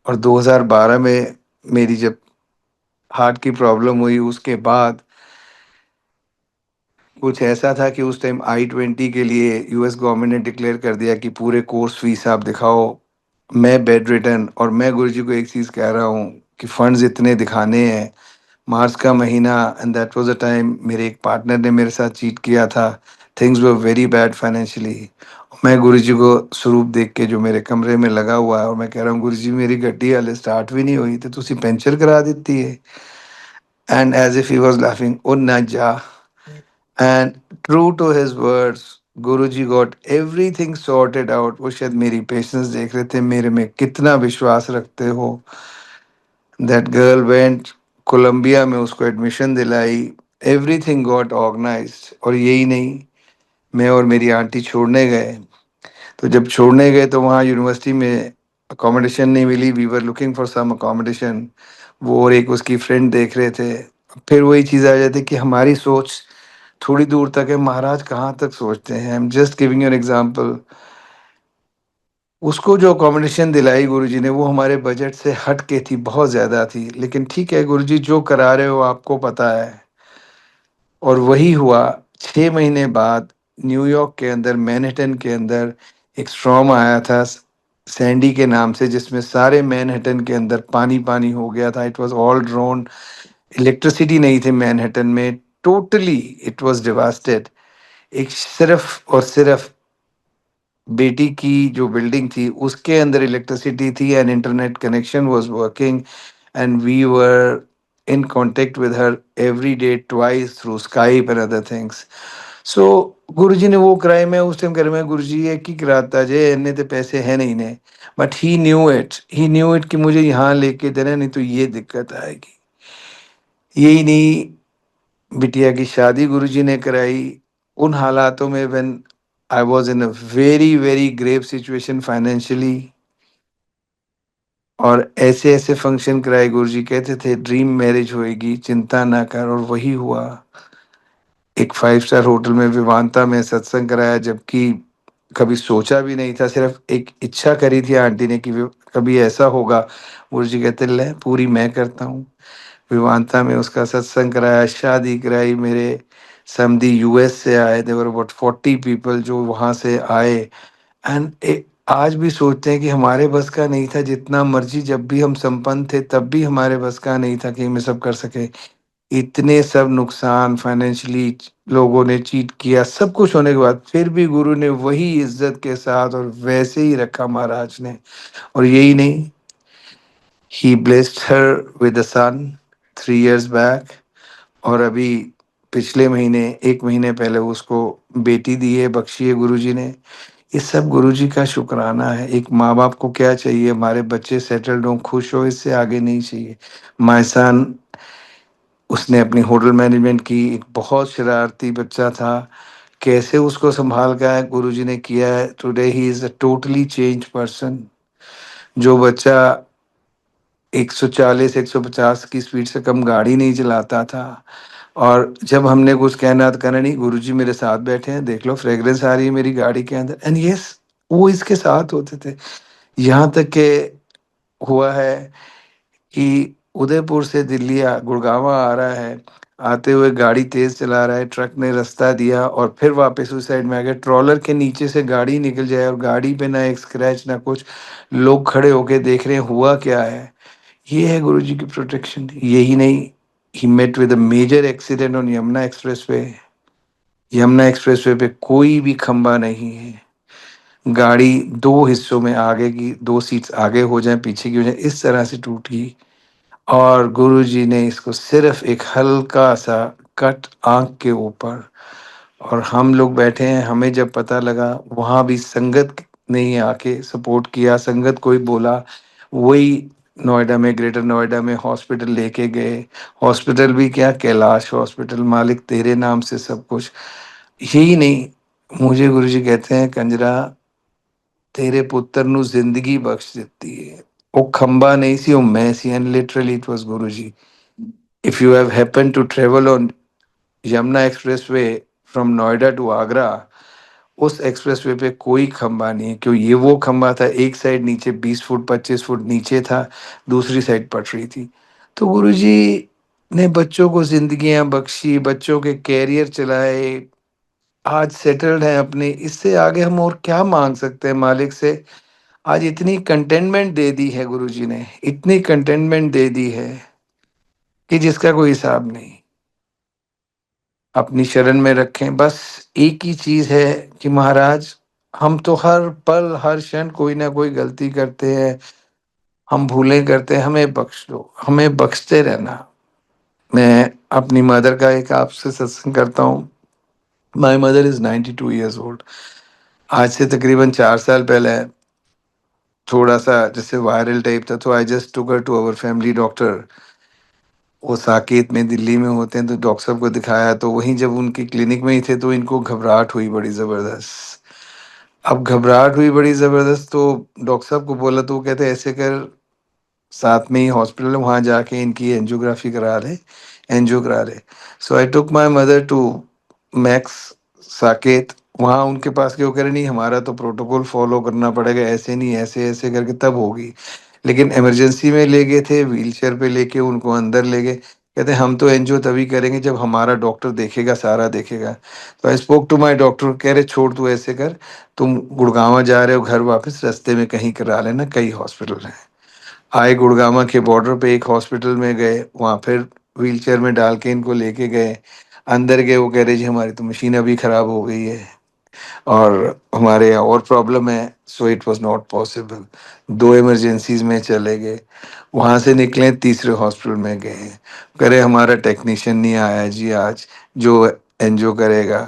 और 2012 में मेरी जब हार्ट की प्रॉब्लम हुई, उसके बाद कुछ ऐसा था कि उस टाइम I-20 के लिए यूएस गवर्नमेंट ने डिक्लेयर कर दिया कि पूरे कोर्स फीस आप दिखाओ। मैं बेड रिटर्न, और मैं गुरुजी को एक चीज़ कह रहा हूँ कि फंड्स इतने दिखाने हैं, मार्च का महीना, and that was the time मेरे एक पार्टनर ने मेरे साथ चीट किया था। Things were very bad financially. मैं गुरुजी को स्वरूप देख के जो मेरे कमरे में लगा हुआ है, और मैं कह रहा हूँ गुरुजी मेरी गड्डी हाले स्टार्ट भी नहीं हुई तो तुसी पंचर करा देती है। And as if he was laughing, ओ ना जा। And true to his words, Guruji got everything sorted out. वो शायद मेरी पेशेंस देख रहे थे, मेरे में कितना विश्वास रखते हो। दैट गर्ल वेंट कोलंबिया में, उसको एडमिशन दिलाई, एवरीथिंग गॉट ऑर्गेनाइज्ड। और यही नहीं, मैं और मेरी आंटी छोड़ने गए, तो जब छोड़ने गए तो वहाँ यूनिवर्सिटी में अकोमोडेशन नहीं मिली, we were looking for some accommodation. वो और एक उसकी फ्रेंड देख रहे थे। फिर वही चीज़ आ जाती कि हमारी सोच थोड़ी दूर तक है, महाराज कहाँ तक सोचते हैं। I am just giving you an example. उसको जो अकोमोडेशन दिलाई गुरुजी ने, वो हमारे बजट से हट के थी, बहुत ज़्यादा थी, लेकिन ठीक है गुरुजी जो करा रहे हो आपको पता है। और वही हुआ। 6 महीने बाद न्यूयॉर्क के अंदर, मैनहट्टन के अंदर एक स्ट्रॉम आया था सैंडी के नाम से, जिसमें सारे मैनहट्टन के अंदर पानी पानी हो गया था। It was all drone, electricity नहीं थी मैनहट्टन में, टोटली इट वाज डिवास्टेड। एक सिर्फ और सिर्फ बेटी की जो बिल्डिंग थी उसके अंदर इलेक्ट्रिसिटी थी, and internet connection was working, and we were in contact with her every day, twice through Skype and other things. सो गुरुजी ने वो कराए। मैं उस टाइम कह रहा, मैं गुरुजी ये की कराता जे इन्ने ते पैसे है नहीं ने। बट ही न्यू इट कि मुझे यहाँ लेके देना, नहीं तो ये दिक्कत आएगी। यही नहीं, बिटिया की शादी गुरुजी ने कराई उन हालातों में when I was in a very very grave situation financially. और ऐसे ऐसे फंक्शन कराए गुरुजी, कहते थे ड्रीम मैरिज होएगी, चिंता ना कर, और वही हुआ। एक 5 स्टार होटल में विवांता में सत्संग कराया, जबकि कभी सोचा भी नहीं था, सिर्फ एक इच्छा करी थी आंटी ने कि कभी ऐसा होगा। गुरुजी कहते ले पूरी मैं करता हूँ। विवांता में उसका सत्संग कराया, शादी कराई। मेरे समधी यूएस से आए, देवर अबाउट 40 पीपल जो वहाँ से आए। एंड आज भी सोचते हैं कि हमारे बस का नहीं था, जितना मर्जी जब भी हम संपन्न थे तब भी हमारे बस का नहीं था कि हम ये सब कर सके। इतने सब नुकसान फाइनेंशियली, लोगों ने चीट किया, सब कुछ होने के बाद फिर भी गुरु ने वही इज्जत के साथ और वैसे ही रखा महाराज ने। और यही नहीं, he blessed her with a son 3 years back. और अभी पिछले महीने, 1 महीने पहले उसको बेटी दी है, बख्शी है गुरुजी ने। ये सब गुरुजी का शुक्राना है। एक माँ बाप को क्या चाहिए, हमारे बच्चे सेटल्ड हों, खुश हो, इससे आगे नहीं चाहिए। माय सन, उसने अपनी होटल मैनेजमेंट की, एक बहुत शरारती बच्चा था, कैसे उसको संभाल के आया गुरुजी ने किया है। Today he is a totally change person. जो बच्चा 140 150 की स्पीड से कम गाड़ी नहीं चलाता था, और जब हमने कुछ कहना तो कहना नहीं, गुरुजी मेरे साथ बैठे हैं, देख लो फ्रेग्रेंस आ रही है मेरी गाड़ी के अंदर, एंड यस, वो इसके साथ होते थे। यहाँ तक के हुआ है कि उदयपुर से दिल्ली गुड़गांव आ रहा है, आते हुए गाड़ी तेज चला रहा है, ट्रक ने रास्ता दिया और फिर वापस उस साइड में आ गया, ट्रॉलर के नीचे से गाड़ी निकल जाए और गाड़ी पे ना एक स्क्रैच ना कुछ। लोग खड़े होके देख रहे हैं हुआ क्या है। ये है गुरु जी की प्रोटेक्शन। यही नहीं, he met with a major accident on Yamuna expressway. Yamuna expressway पे कोई भी खंबा नहीं है, गाड़ी दो हिस्सों में, आगे की 2 सीट्स आगे हो जाए, पीछे की हो जाए, इस तरह से टूटी। और गुरुजी ने इसको सिर्फ एक हल्का सा कट आंख के ऊपर, और हम लोग बैठे हैं, हमें जब पता लगा वहाँ भी संगत ने ही आके सपोर्ट किया, संगत कोई बोला, वही नोएडा में, ग्रेटर नोएडा में हॉस्पिटल लेके गए। हॉस्पिटल भी क्या, कैलाश हॉस्पिटल, मालिक तेरे नाम से सब कुछ। यही नहीं, मुझे गुरुजी कहते हैं कंजरा, तेरे पुत्र नु जिंदगी बख्श ਦਿੱਤੀ है। वो खंबा नहीं सी, वो मैं सी, and literally it was Guruji. If you have happened to travel on Yamuna expressway from Noida to Agra, उस एक्सप्रेसवे पे कोई खंबा नहीं है, क्यों, ये वो खंबा था, एक साइड नीचे 20 फुट 25 फुट नीचे था, दूसरी साइड पटरी थी। तो गुरुजी ने बच्चों को जिंदगियां बख्शी, बच्चों के कैरियर चलाए, आज सेटल्ड हैं अपने, इससे आगे हम और क्या मांग सकते हैं मालिक से। आज इतनी कंटेनमेंट दे दी है गुरुजी ने, इतनी कंटेनमेंट दे दी है कि जिसका कोई हिसाब नहीं। अपनी शरण में रखें, बस एक ही चीज है कि महाराज, हम तो हर पल हर क्षण कोई ना कोई गलती करते हैं, हम भूलें करते हैं, हमें बख्श दो, हमें बख्शते रहना। मैं अपनी मदर का एक आपसे सत्संग करता हूँ। My mother is 92 years old. आज से तकरीबन 4 साल पहले थोड़ा सा जैसे वायरल टाइप था, तो I just took her to our family doctor. वो साकेत में दिल्ली में होते हैं, तो डॉक्टर साहब को दिखाया, तो वहीं जब उनकी क्लिनिक में ही थे तो इनको घबराहट हुई बड़ी ज़बरदस्त। अब घबराहट हुई बड़ी ज़बरदस्त, तो डॉक्टर साहब को बोला, तो वो कहते ऐसे कर, साथ में ही हॉस्पिटल है, वहाँ जाके इनकी एंजियोग्राफी करा ले, एंजियो करा ले। So I took my mother to Max Saket. वहाँ उनके पास के, वो कह रहे नहीं, हमारा तो प्रोटोकॉल फॉलो करना पड़ेगा, ऐसे नहीं, ऐसे ऐसे करके तब होगी। लेकिन इमरजेंसी में ले गए थे, व्हीलचेयर पे लेके उनको अंदर ले गए। कहते हम तो एंजियो तभी करेंगे जब हमारा डॉक्टर देखेगा, सारा देखेगा। तो I spoke to my doctor, कह रहे छोड़ तू ऐसे कर, तुम गुड़गांव जा रहे हो घर वापस, रास्ते में कहीं करा लेना, कई हॉस्पिटल हैं। आए गुड़गांव के बॉर्डर पे एक हॉस्पिटल में गए, वहाँ फिर व्हीलचेयर में डाल के इनको लेके गए। अंदर गए, वो कह रहे जी हमारी तो मशीन अभी खराब हो गई है और हमारे यहाँ और प्रॉब्लम है, so it was not possible. 2 emergencies में चले गए, वहाँ से निकले, तीसरे हॉस्पिटल में गए, कह रहे हमारा टेक्नीशियन नहीं आया जी आज, जो एंजियो करेगा।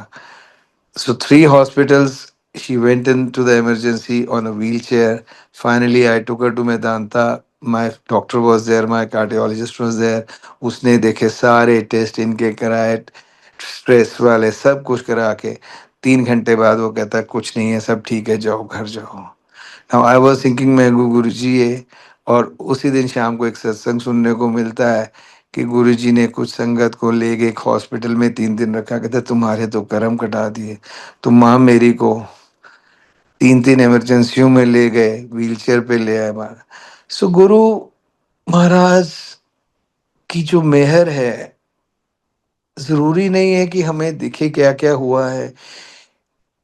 So three hospitals. She went into the emergency on a wheelchair. Finally, I took her to Medanta. My doctor was there. My cardiologist was there. उसने देखे सारे टेस्ट इनके कराए, स्ट्रेस वाले सब कुछ करा के 3 घंटे बाद वो कहता कुछ नहीं है, सब ठीक है, जाओ घर जाओ. Now I was thinking मैं गुरु जी है, और उसी दिन शाम को एक सत्संग सुनने को मिलता है कि गुरु जी ने कुछ संगत को ले गए एक हॉस्पिटल में 3 दिन रखा. कहते तुम्हारे तो कर्म कटा दिए. तो माँ मेरी को 3 3 इमरजेंसियों में ले गए, व्हीलचेयर पे ले आए माँ. सो गुरु महाराज की जो मेहर है, जरूरी नहीं है कि हमें दिखे क्या क्या हुआ है.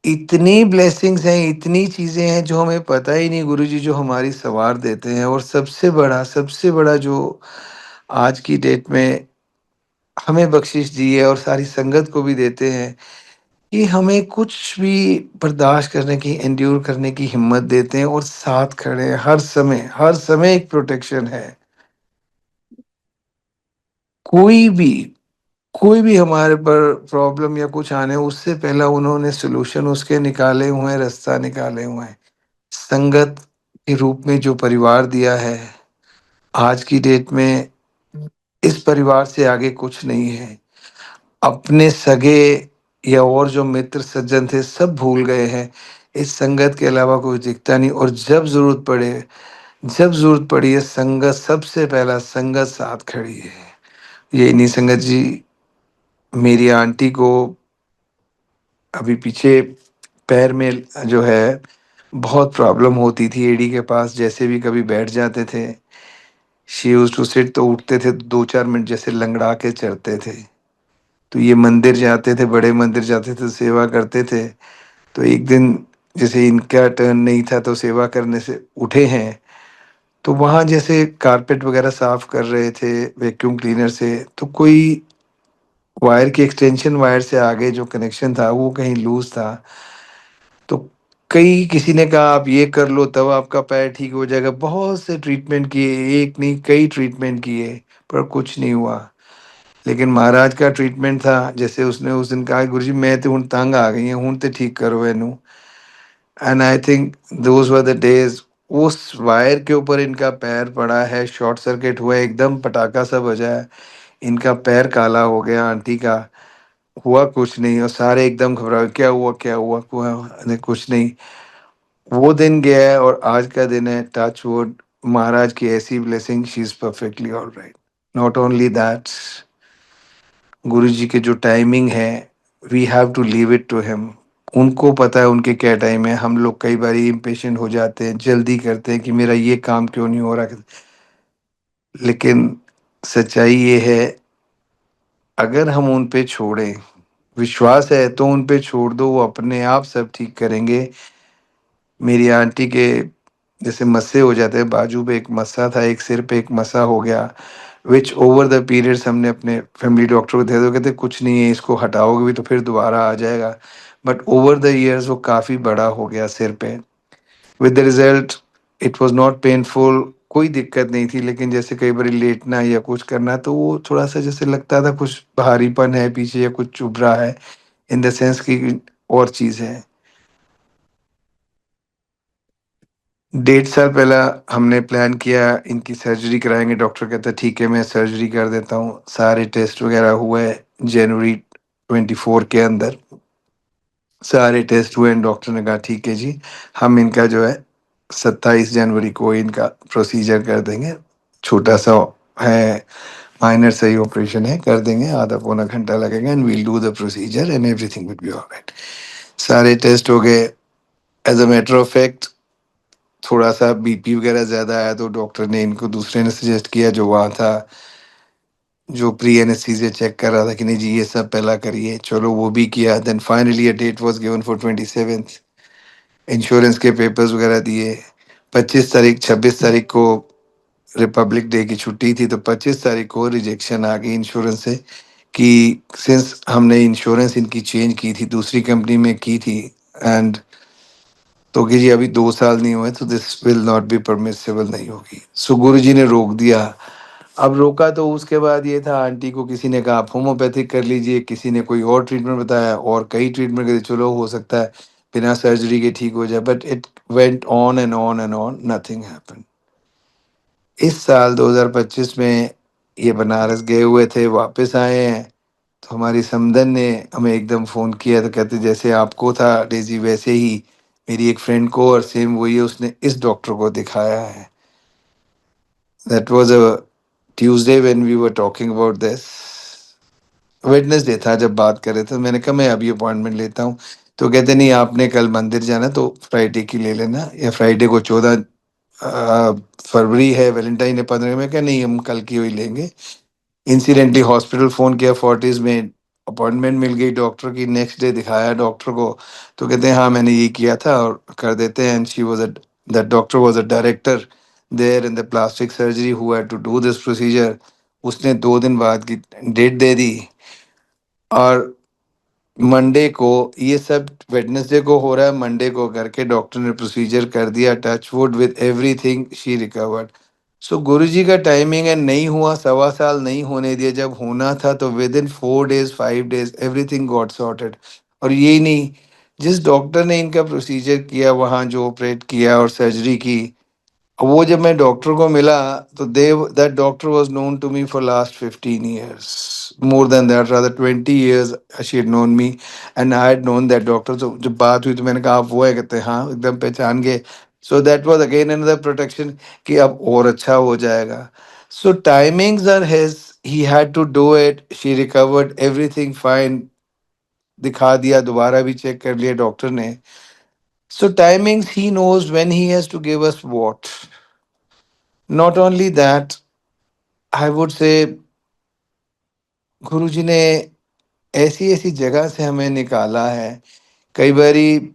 इतनी ब्लेसिंग्स हैं, इतनी चीजें हैं जो हमें पता ही नहीं, गुरुजी जो हमारी सवार देते हैं. और सबसे बड़ा जो आज की डेट में हमें बख्शिश दी है और सारी संगत को भी देते हैं, कि हमें कुछ भी बर्दाश्त करने की, एंड्योर करने की हिम्मत देते हैं और साथ खड़े हैं हर समय एक प्रोटेक्शन है. कोई भी कोई भी हमारे पर प्रॉब्लम या कुछ आने, उससे पहला उन्होंने सोल्यूशन उसके निकाले हुए हैं, रास्ता निकाले हुए हैं. संगत के रूप में जो परिवार दिया है आज की डेट में, इस परिवार से आगे कुछ नहीं है. अपने सगे या और जो मित्र सज्जन थे सब भूल गए हैं. इस संगत के अलावा कोई दिखता नहीं. और जब जरूरत पड़ी है, संगत सबसे पहला, संगत साथ खड़ी है. ये नहीं संगत जी, मेरी आंटी को अभी पीछे पैर में जो है बहुत प्रॉब्लम होती थी. एड़ी के पास जैसे भी कभी बैठ जाते थे, शी यूज्ड टू सिट, तो उठते थे 2 4 मिनट जैसे लंगड़ा के चढ़ते थे. तो ये मंदिर जाते थे, बड़े मंदिर जाते थे, सेवा करते थे. तो एक दिन जैसे इनका टर्न नहीं था, तो सेवा करने से उठे हैं, तो वहाँ जैसे कारपेट वगैरह साफ कर रहे थे वैक्यूम क्लीनर से, तो कोई वायर की एक्सटेंशन वायर से आगे जो कनेक्शन था वो कहीं लूज था. तो कई किसी ने कहा आप ये कर लो तब आपका पैर ठीक हो जाएगा. बहुत से ट्रीटमेंट किए, एक नहीं कई ट्रीटमेंट किए, पर कुछ नहीं हुआ. लेकिन महाराज का ट्रीटमेंट था. जैसे उसने उस दिन कहा गुरु जी मैं तो हूँ तंग आ गई हूँ, हूँ तो ठीक करो इनू. And I think those were the days. उस वायर के ऊपर इनका पैर पड़ा है, शॉर्ट सर्किट हुआ है, एकदम पटाखा सा बजा है, इनका पैर काला हो गया. आंटी का हुआ कुछ नहीं, और सारे एकदम घबरा, क्या हुआ क्या हुआ हुआ. नहीं, कुछ नहीं. वो दिन गया है और आज का दिन है. टच वुड, महाराज की ऐसी blessing, she is perfectly all right. Not only that, Guru ji के जो टाइमिंग है, we have to leave it to him. उनको पता है उनके क्या टाइम है. हम लोग कई बार इम्पेशेंट हो जाते हैं, जल्दी करते हैं कि मेरा ये काम क्यों नहीं हो रहा. लेकिन सच्चाई ये है, अगर हम उन पे छोड़ें, विश्वास है तो उन पे छोड़ दो, वो अपने आप सब ठीक करेंगे. मेरी आंटी के जैसे मस्से हो जाते हैं, बाजू पे एक मस्सा था, एक सिर पे एक मस्सा हो गया, विच ओवर द पीरियड्स हमने अपने फैमिली डॉक्टर को दे दो, कहते कुछ नहीं है, इसको हटाओगे भी तो फिर दोबारा आ जाएगा. बट ओवर द ईयर्स वो काफ़ी बड़ा हो गया सिर पे. With the result, it was not painful, कोई दिक्कत नहीं थी. लेकिन जैसे कई बार लेटना या कुछ करना, तो वो थोड़ा सा जैसे लगता था कुछ भारीपन है पीछे या कुछ चुभ रहा है, इन द सेंस की और चीज़ है. 1.5 साल पहला हमने प्लान किया इनकी सर्जरी कराएंगे. डॉक्टर कहता ठीक है मैं सर्जरी कर देता हूँ. सारे टेस्ट वगैरह हुए जनवरी 24 के अंदर, सारे टेस्ट हुए. डॉक्टर ने कहा ठीक है जी, हम इनका जो है 27 जनवरी को इनका प्रोसीजर कर देंगे. छोटा सा है, माइनर सही ऑपरेशन है, कर देंगे, आधा पौना घंटा लगेगा, and we'll do the procedure and everything will be all right. सारे टेस्ट हो गए. As a matter of fact, थोड़ा सा बीपी वगैरह ज़्यादा आया, तो डॉक्टर ने इनको दूसरे ने सजेस्ट किया जो वहाँ था, जो प्री एनेस्थीसिया चेक कर रहा था, कि नहीं जी ये सब पहला करिए. चलो वो भी किया. Then finally a date was given for 27th. Insurance के पेपर्स वगैरह दिए. 25 तारीख, 26 तारीख को रिपब्लिक डे की छुट्टी थी, तो 25 तारीख को रिजेक्शन आ गई इंश्योरेंस से, कि सिंस हमने इंश्योरेंस इनकी चेंज की थी, दूसरी कंपनी में की थी, एंड तो कि जी अभी 2 साल नहीं हुए तो this will not be permissible, नहीं होगी. सो गुरु जी ने रोक दिया. अब रोका तो उसके बाद ये था, आंटी को किसी ने कहा आप होम्योपैथिक कर लीजिए, किसी ने कोई और ट्रीटमेंट बताया और कई ट्रीटमेंट करे, चलो हो सकता है बिना सर्जरी के ठीक हो जाए, but it went on and on and on, nothing happened. इस साल 2025 में ये बनारस गए हुए थे, वापस आए हैं, तो हमारी समधन ने हमें एकदम फ़ोन किया, तो कहते जैसे आपको था डेज़ी वैसे ही मेरी एक फ्रेंड को और सेम वही है, उसने इस डॉक्टर को दिखाया है। That was a Tuesday when we were talking about this. Wednesday था जब बात कर रहे थे, तो मैंने कहा मैं अभी अपॉइंटमेंट लेता हूँ। तो कहते नहीं आपने कल मंदिर जाना तो फ्राइडे की ले लेना, या फ्राइडे को 14 फरवरी है, वैलेंटाइन है 15, में क्या नहीं हम कल की हुई लेंगे। इंसिडेंटली हॉस्पिटल फ़ोन किया, फोर्टिस में अपॉइंटमेंट मिल गई डॉक्टर की, नेक्स्ट डे दिखाया डॉक्टर को, तो कहते हैं हाँ मैंने ये किया था और कर देते हैं। And she was a, that doctor was a director there in the plastic surgery who had to do this procedure. उसने 2 दिन बाद की डेट दे दी, और मंडे को ये सब वेडनेसडे को हो रहा है, मंडे को करके डॉक्टर ने प्रोसीजर कर दिया, touch wood with everything she recovered. So Guruji का टाइमिंग है, नहीं हुआ 1.25 साल नहीं होने दिया, जब होना था तो with in 4 days 5 days everything got sorted. और यही नहीं, जिस डॉक्टर ने इनका प्रोसीजर किया, वहाँ जो ऑपरेट किया और सर्जरी की, वो जब मैं डॉक्टर को मिला तो they that doctor was known to me for last 15 years, more than that rather 20 years she had known me, and I had known that doctor. तो जब बात हुई तो मैंने कहा आप वो है, कहते हैं हाँ एकदम पहचान गए। So that was again another protection कि अब और अच्छा हो जाएगा। So timings are his, he had to do it, she recovered everything fine, दिखा दिया, दोबारा भी चेक कर लिया डॉक्टर ने। So timings, he knows when he has to give us what. Not only that, I would say Guruji ने ऐसी ऐसी जगह से हमें निकाला है। कई बारी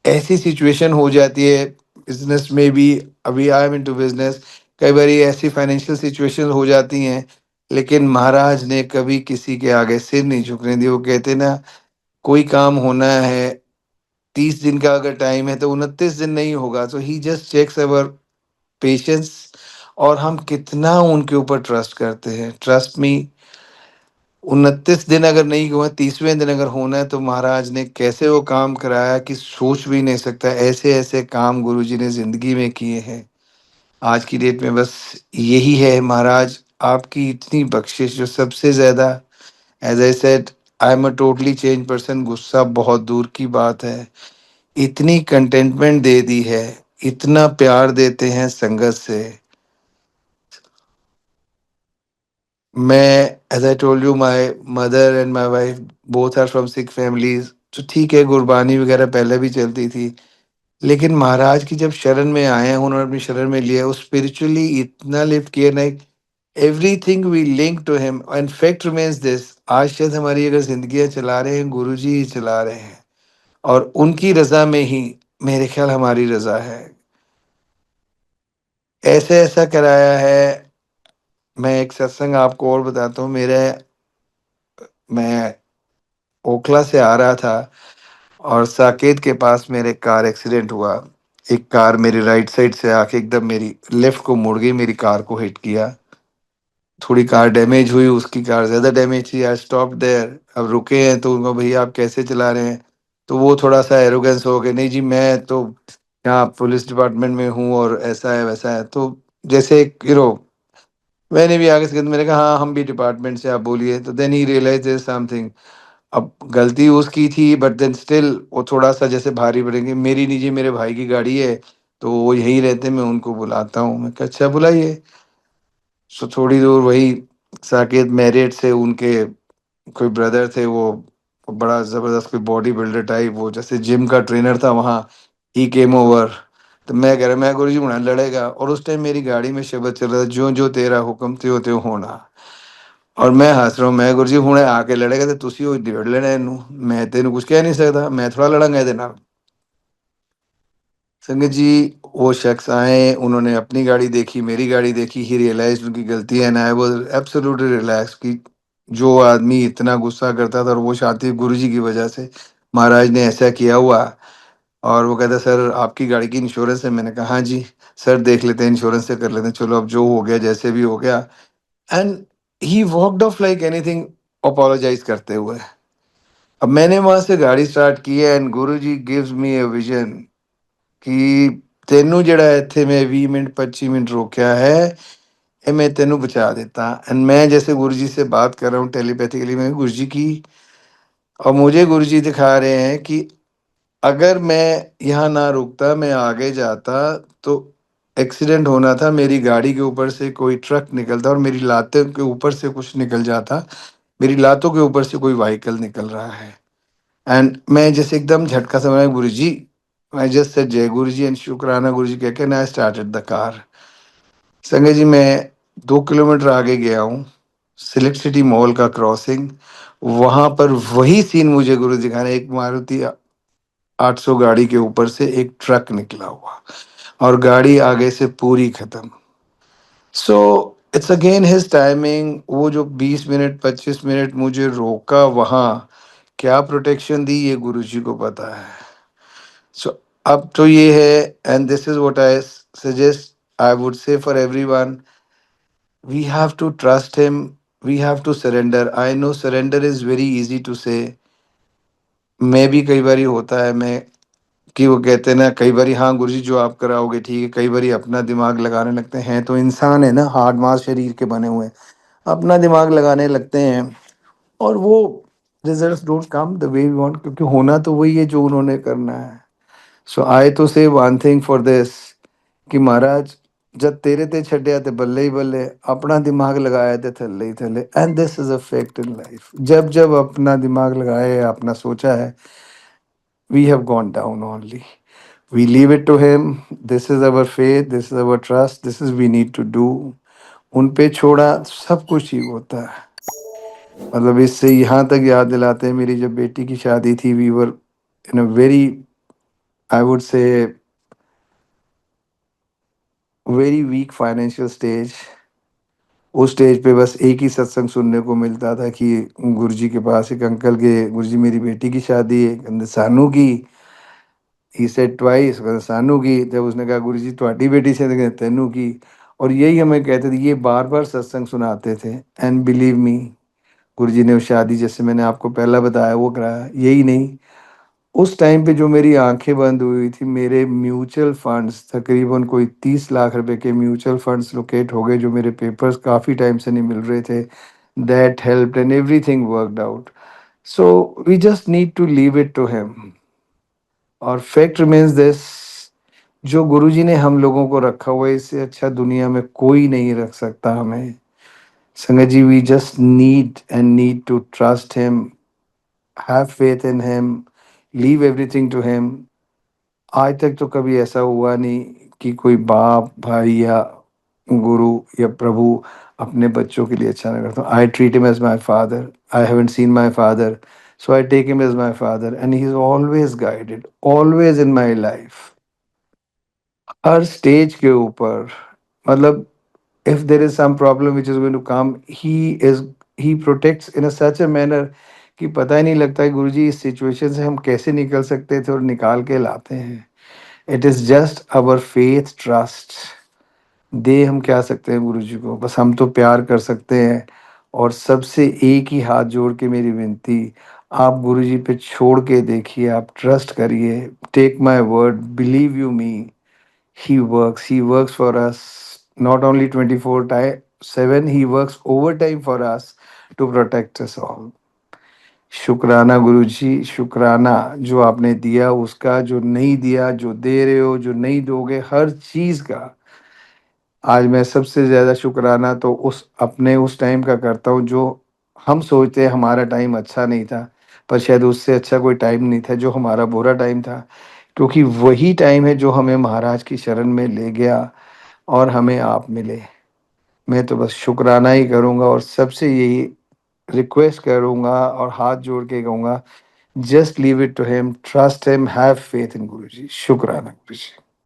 ऐसी सिचुएशन हो जाती है बिजनेस में भी, अभी आई एम इनटू बिजनेस, कई बारी ऐसी फाइनेंशियल सिचुएशन हो जाती हैं, लेकिन महाराज ने कभी किसी के आगे सिर नहीं झुकने दिया। वो कहते ना, कोई काम होना है 30 दिन का अगर टाइम है तो 29 दिन नहीं होगा, तो he just checks our patience, और हम कितना उनके ऊपर ट्रस्ट करते हैं। ट्रस्ट मी, 29 दिन अगर नहीं हुआ, 30वें दिन अगर होना है, तो महाराज ने कैसे वो काम कराया कि सोच भी नहीं सकता। ऐसे ऐसे काम गुरुजी ने जिंदगी में किए हैं। आज की डेट में बस यही है महाराज, आपकी इतनी बख्शिश जो सबसे ज्यादा, as I said, I am a totally change person, गुस्सा बहुत दूर की बात है। इतनी कंटेंटमेंट दे दी है, इतना प्यार देते हैं संगत से। मैं, as I told you, my mother and my wife both are from Sikh families, तो ठीक है गुरबानी वगैरह पहले भी चलती थी, लेकिन महाराज की जब शरण में आए हैं, उन्होंने अपनी शरण में लिया, वो स्पिरिचुअली इतना लिफ्ट किया ना, everything we link to him, and fact remains this, आज शायद हमारी अगर जिंदगियां चला रहे हैं, गुरु जी ही चला रहे हैं, और उनकी रजा में ही मेरे ख्याल हमारी रजा है। ऐसे ऐसा कराया है। मैं एक सत्संग आपको और बताता हूँ। मेरे, मैं ओखला से आ रहा था और साकेत के पास मेरे कार एक्सीडेंट हुआ। एक कार मेरी राइट साइड से आके एकदम मेरी लेफ्ट को मुड़ गई, मेरी कार को हिट किया। थोड़ी कार डैमेज हुई, उसकी कार ज्यादा डैमेज थी। आई स्टॉप देयर, अब रुके हैं तो उनको, भैया आप कैसे चला रहे हैं? तो वो थोड़ा सा एरोगेंस हो गया, नहीं जी मैं तो यहाँ पुलिस डिपार्टमेंट में हूँ और ऐसा है वैसा है। तो जैसे मैंने भी आगे से मैंने कहा हाँ हम भी डिपार्टमेंट से, आप बोलिए। तो देन ही रियलाइज समथिंग। अब गलती उसकी थी, बट देन स्टिल वो थोड़ा सा जैसे भारी पड़ेंगे। मेरी निजी, मेरे भाई की गाड़ी है, तो वो यहीं रहते, मैं उनको बुलाता हूँ। मैं कहा अच्छा बुलाइए। सो थोड़ी दूर वही साकेत मैरिट से उनके कोई ब्रदर थे, वो बड़ा जबरदस्त कोई बॉडी बिल्डर टाइप, वो जैसे जिम का ट्रेनर था वहाँ, ही केम ओवर। तो मैं कह रहा, मैं गुरु जी बना लड़ेगा, और उस टाइम मेरी गाड़ी में शब्द चल रहा था, जो जो तेरा हुक्म त्यों त्यों होना। और मैं हंस रहा हूँ, मैं गुरु जी हुणे आके लड़ेगा तो तुसी हो डेढ़ लेना इनू, मैं तेन कुछ कह नहीं सकता, मैं थोड़ा लड़ांगा ਇਹਦੇ ਨਾਲ। संगत जी, वो शख्स आए, उन्होंने अपनी गाड़ी देखी, मेरी गाड़ी देखी, ही रियलाइज उनकी गलती है, and I was absolutely relax कि जो आदमी इतना गुस्सा करता था, और वो शांति गुरु जी की वजह से महाराज ने ऐसा किया हुआ। और वो कहता है, सर आपकी गाड़ी की इंश्योरेंस है? मैंने कहा हाँ जी। सर देख लेते हैं, इंश्योरेंस से कर लेते हैं, चलो अब जो हो गया जैसे भी हो गया। And he walked off like anything, apologise करते हुए। अब मैंने वहां से गाड़ी स्टार्ट की है and Guru ji gives me a vision कि तेनू जड़ा इत्थे मैं 20 मिनट 25 मिनट रोकया है, ये मैं तेनू बचा देता। एंड मैं जैसे गुरु जी से बात कर रहा हूँ टेलीपैथिकली, मैं गुरु जी की, और मुझे गुरु जी दिखा रहे हैं कि अगर मैं यहाँ ना रुकता, मैं आगे जाता, तो एक्सीडेंट होना था, मेरी गाड़ी के ऊपर से कोई ट्रक निकलता और मेरी लातों के ऊपर से कुछ निकल जाता। मेरी लातों के ऊपर से कोई व्हीकल निकल रहा है। एंड मैं जैसे एकदम झटका समझा, गुरु जी, आई जस्ट सेड जय गुरु जी एंड शुक्राना गुरु जी कह के I started the car. Sanjay ji, मैं 2 किलोमीटर आगे गया हूँ, सिलेक्ट सिटी मॉल का क्रॉसिंग, वहां पर वही सीन मुझे गुरु दिखा रहे हैं। एक मारुति 800 गाड़ी के ऊपर से एक ट्रक निकला हुआ और गाड़ी आगे से पूरी खत्म। So it's again his timing. वो जो 20 मिनट 25 मिनट मुझे रोका वहां, क्या प्रोटेक्शन दी ये गुरु जी को पता है। सो अब तो ये है, and this is what I suggest, I would से for everyone, we have to trust him, we have to surrender. I know surrender is very easy to say, मैं भी कई बारी होता है मैं, कि वो कहते हैं ना कई बारी, हाँ गुरुजी जो आप कराओगे ठीक है, कई बारी अपना दिमाग लगाने लगते हैं, तो इंसान है ना, हार्ड मास शरीर के बने हुए, अपना दिमाग लगाने लगते हैं और वो results don't come the way we want, क्योंकि होना तो वही है जो उन्होंने करना है। सो आई तो से वन थिंग फॉर दिस, कि महाराज जब तेरे ते छड्या ते बल्ले ही बल्ले, अपना दिमाग लगाया ते थल्ले ही थल्ले। And this is a fact in life, जब जब अपना दिमाग लगाया, अपना सोचा है, we have gone down only. We leave it to him, this is our faith, this is our trust, this is we need to do. उन पे छोड़ा सब कुछ ठीक होता है। मतलब इससे यहाँ तक याद दिलाते हैं, मेरी जब बेटी की शादी थी, we were in a very, I would say very weak financial stage. उस स्टेज पे बस एक ही सत्संग सुनने को मिलता था कि गुरुजी के पास एक अंकल के, गुरुजी मेरी बेटी की शादी है, कहंदे सानू की, ही सेड ट्वाइस, कहंदे सानू की। जब उसने कहा गुरुजी तुम्हारी बेटी से, तो कहंदे तेनू की। और यही हमें कहते थे, ये बार बार सत्संग सुनाते थे। एंड बिलीव मी, गुरुजी ने वो शादी, जैसे मैंने आपको पहला बताया, वो कराया। यही नहीं, उस टाइम पे जो मेरी आंखें बंद हुई थी, मेरे म्यूचुअल फंड्स तकरीबन कोई 30 लाख रुपए के म्यूचुअल फंड्स लोकेट हो गए, जो मेरे पेपर्स काफ़ी टाइम से नहीं मिल रहे थे। That helped and everything worked out. So we just need to leave it to him. और फैक्ट रिमेन्स दिस, जो गुरुजी ने हम लोगों को रखा हुआ है, इससे अच्छा दुनिया में कोई नहीं रख सकता हमें। Sangat ji, we just need to trust him, have faith in him, leave everything to him. आज तक तो कभी ऐसा हुआ नहीं कि कोई बाप भाई या गुरु या प्रभु अपने बच्चों के लिए अच्छा ना करता। I treat him as my father, I haven't seen my father, so I take him as my father and he is always guided, always in my life, हर स्टेज के ऊपर। मतलब if there is some problem which is going to come, he protects in a such a manner कि पता ही नहीं लगता है गुरुजी इस सिचुएशन से हम कैसे निकल सकते थे और निकाल के लाते हैं। It is just our faith trust. दे हम क्या सकते हैं गुरु जी को, बस हम तो प्यार कर सकते हैं। और सबसे एक ही हाथ जोड़ के मेरी विनती, आप गुरु जी पे छोड़ के देखिए, आप ट्रस्ट करिए, take my word, believe you me, he works for us not only 24/7, he works overtime for us to protect us all. शुक्राना गुरु जी, शुक्राना जो आपने दिया उसका, जो नहीं दिया, जो दे रहे हो, जो नहीं दोगे, हर चीज़ का। आज मैं सबसे ज़्यादा शुक्राना तो उस अपने उस टाइम का करता हूँ, जो हम सोचते हैं हमारा टाइम अच्छा नहीं था, पर शायद उससे अच्छा कोई टाइम नहीं था जो हमारा बुरा टाइम था। क्योंकि वही टाइम है जो हमें महाराज की शरण में ले गया और हमें आप मिले। मैं तो बस शुक्राना ही करूँगा और सबसे यही रिक्वेस्ट करूँगा और हाथ जोड़ के कहूँगा, just leave it to him, trust him, have faith in Guruji. शुक्राना गुरुजी।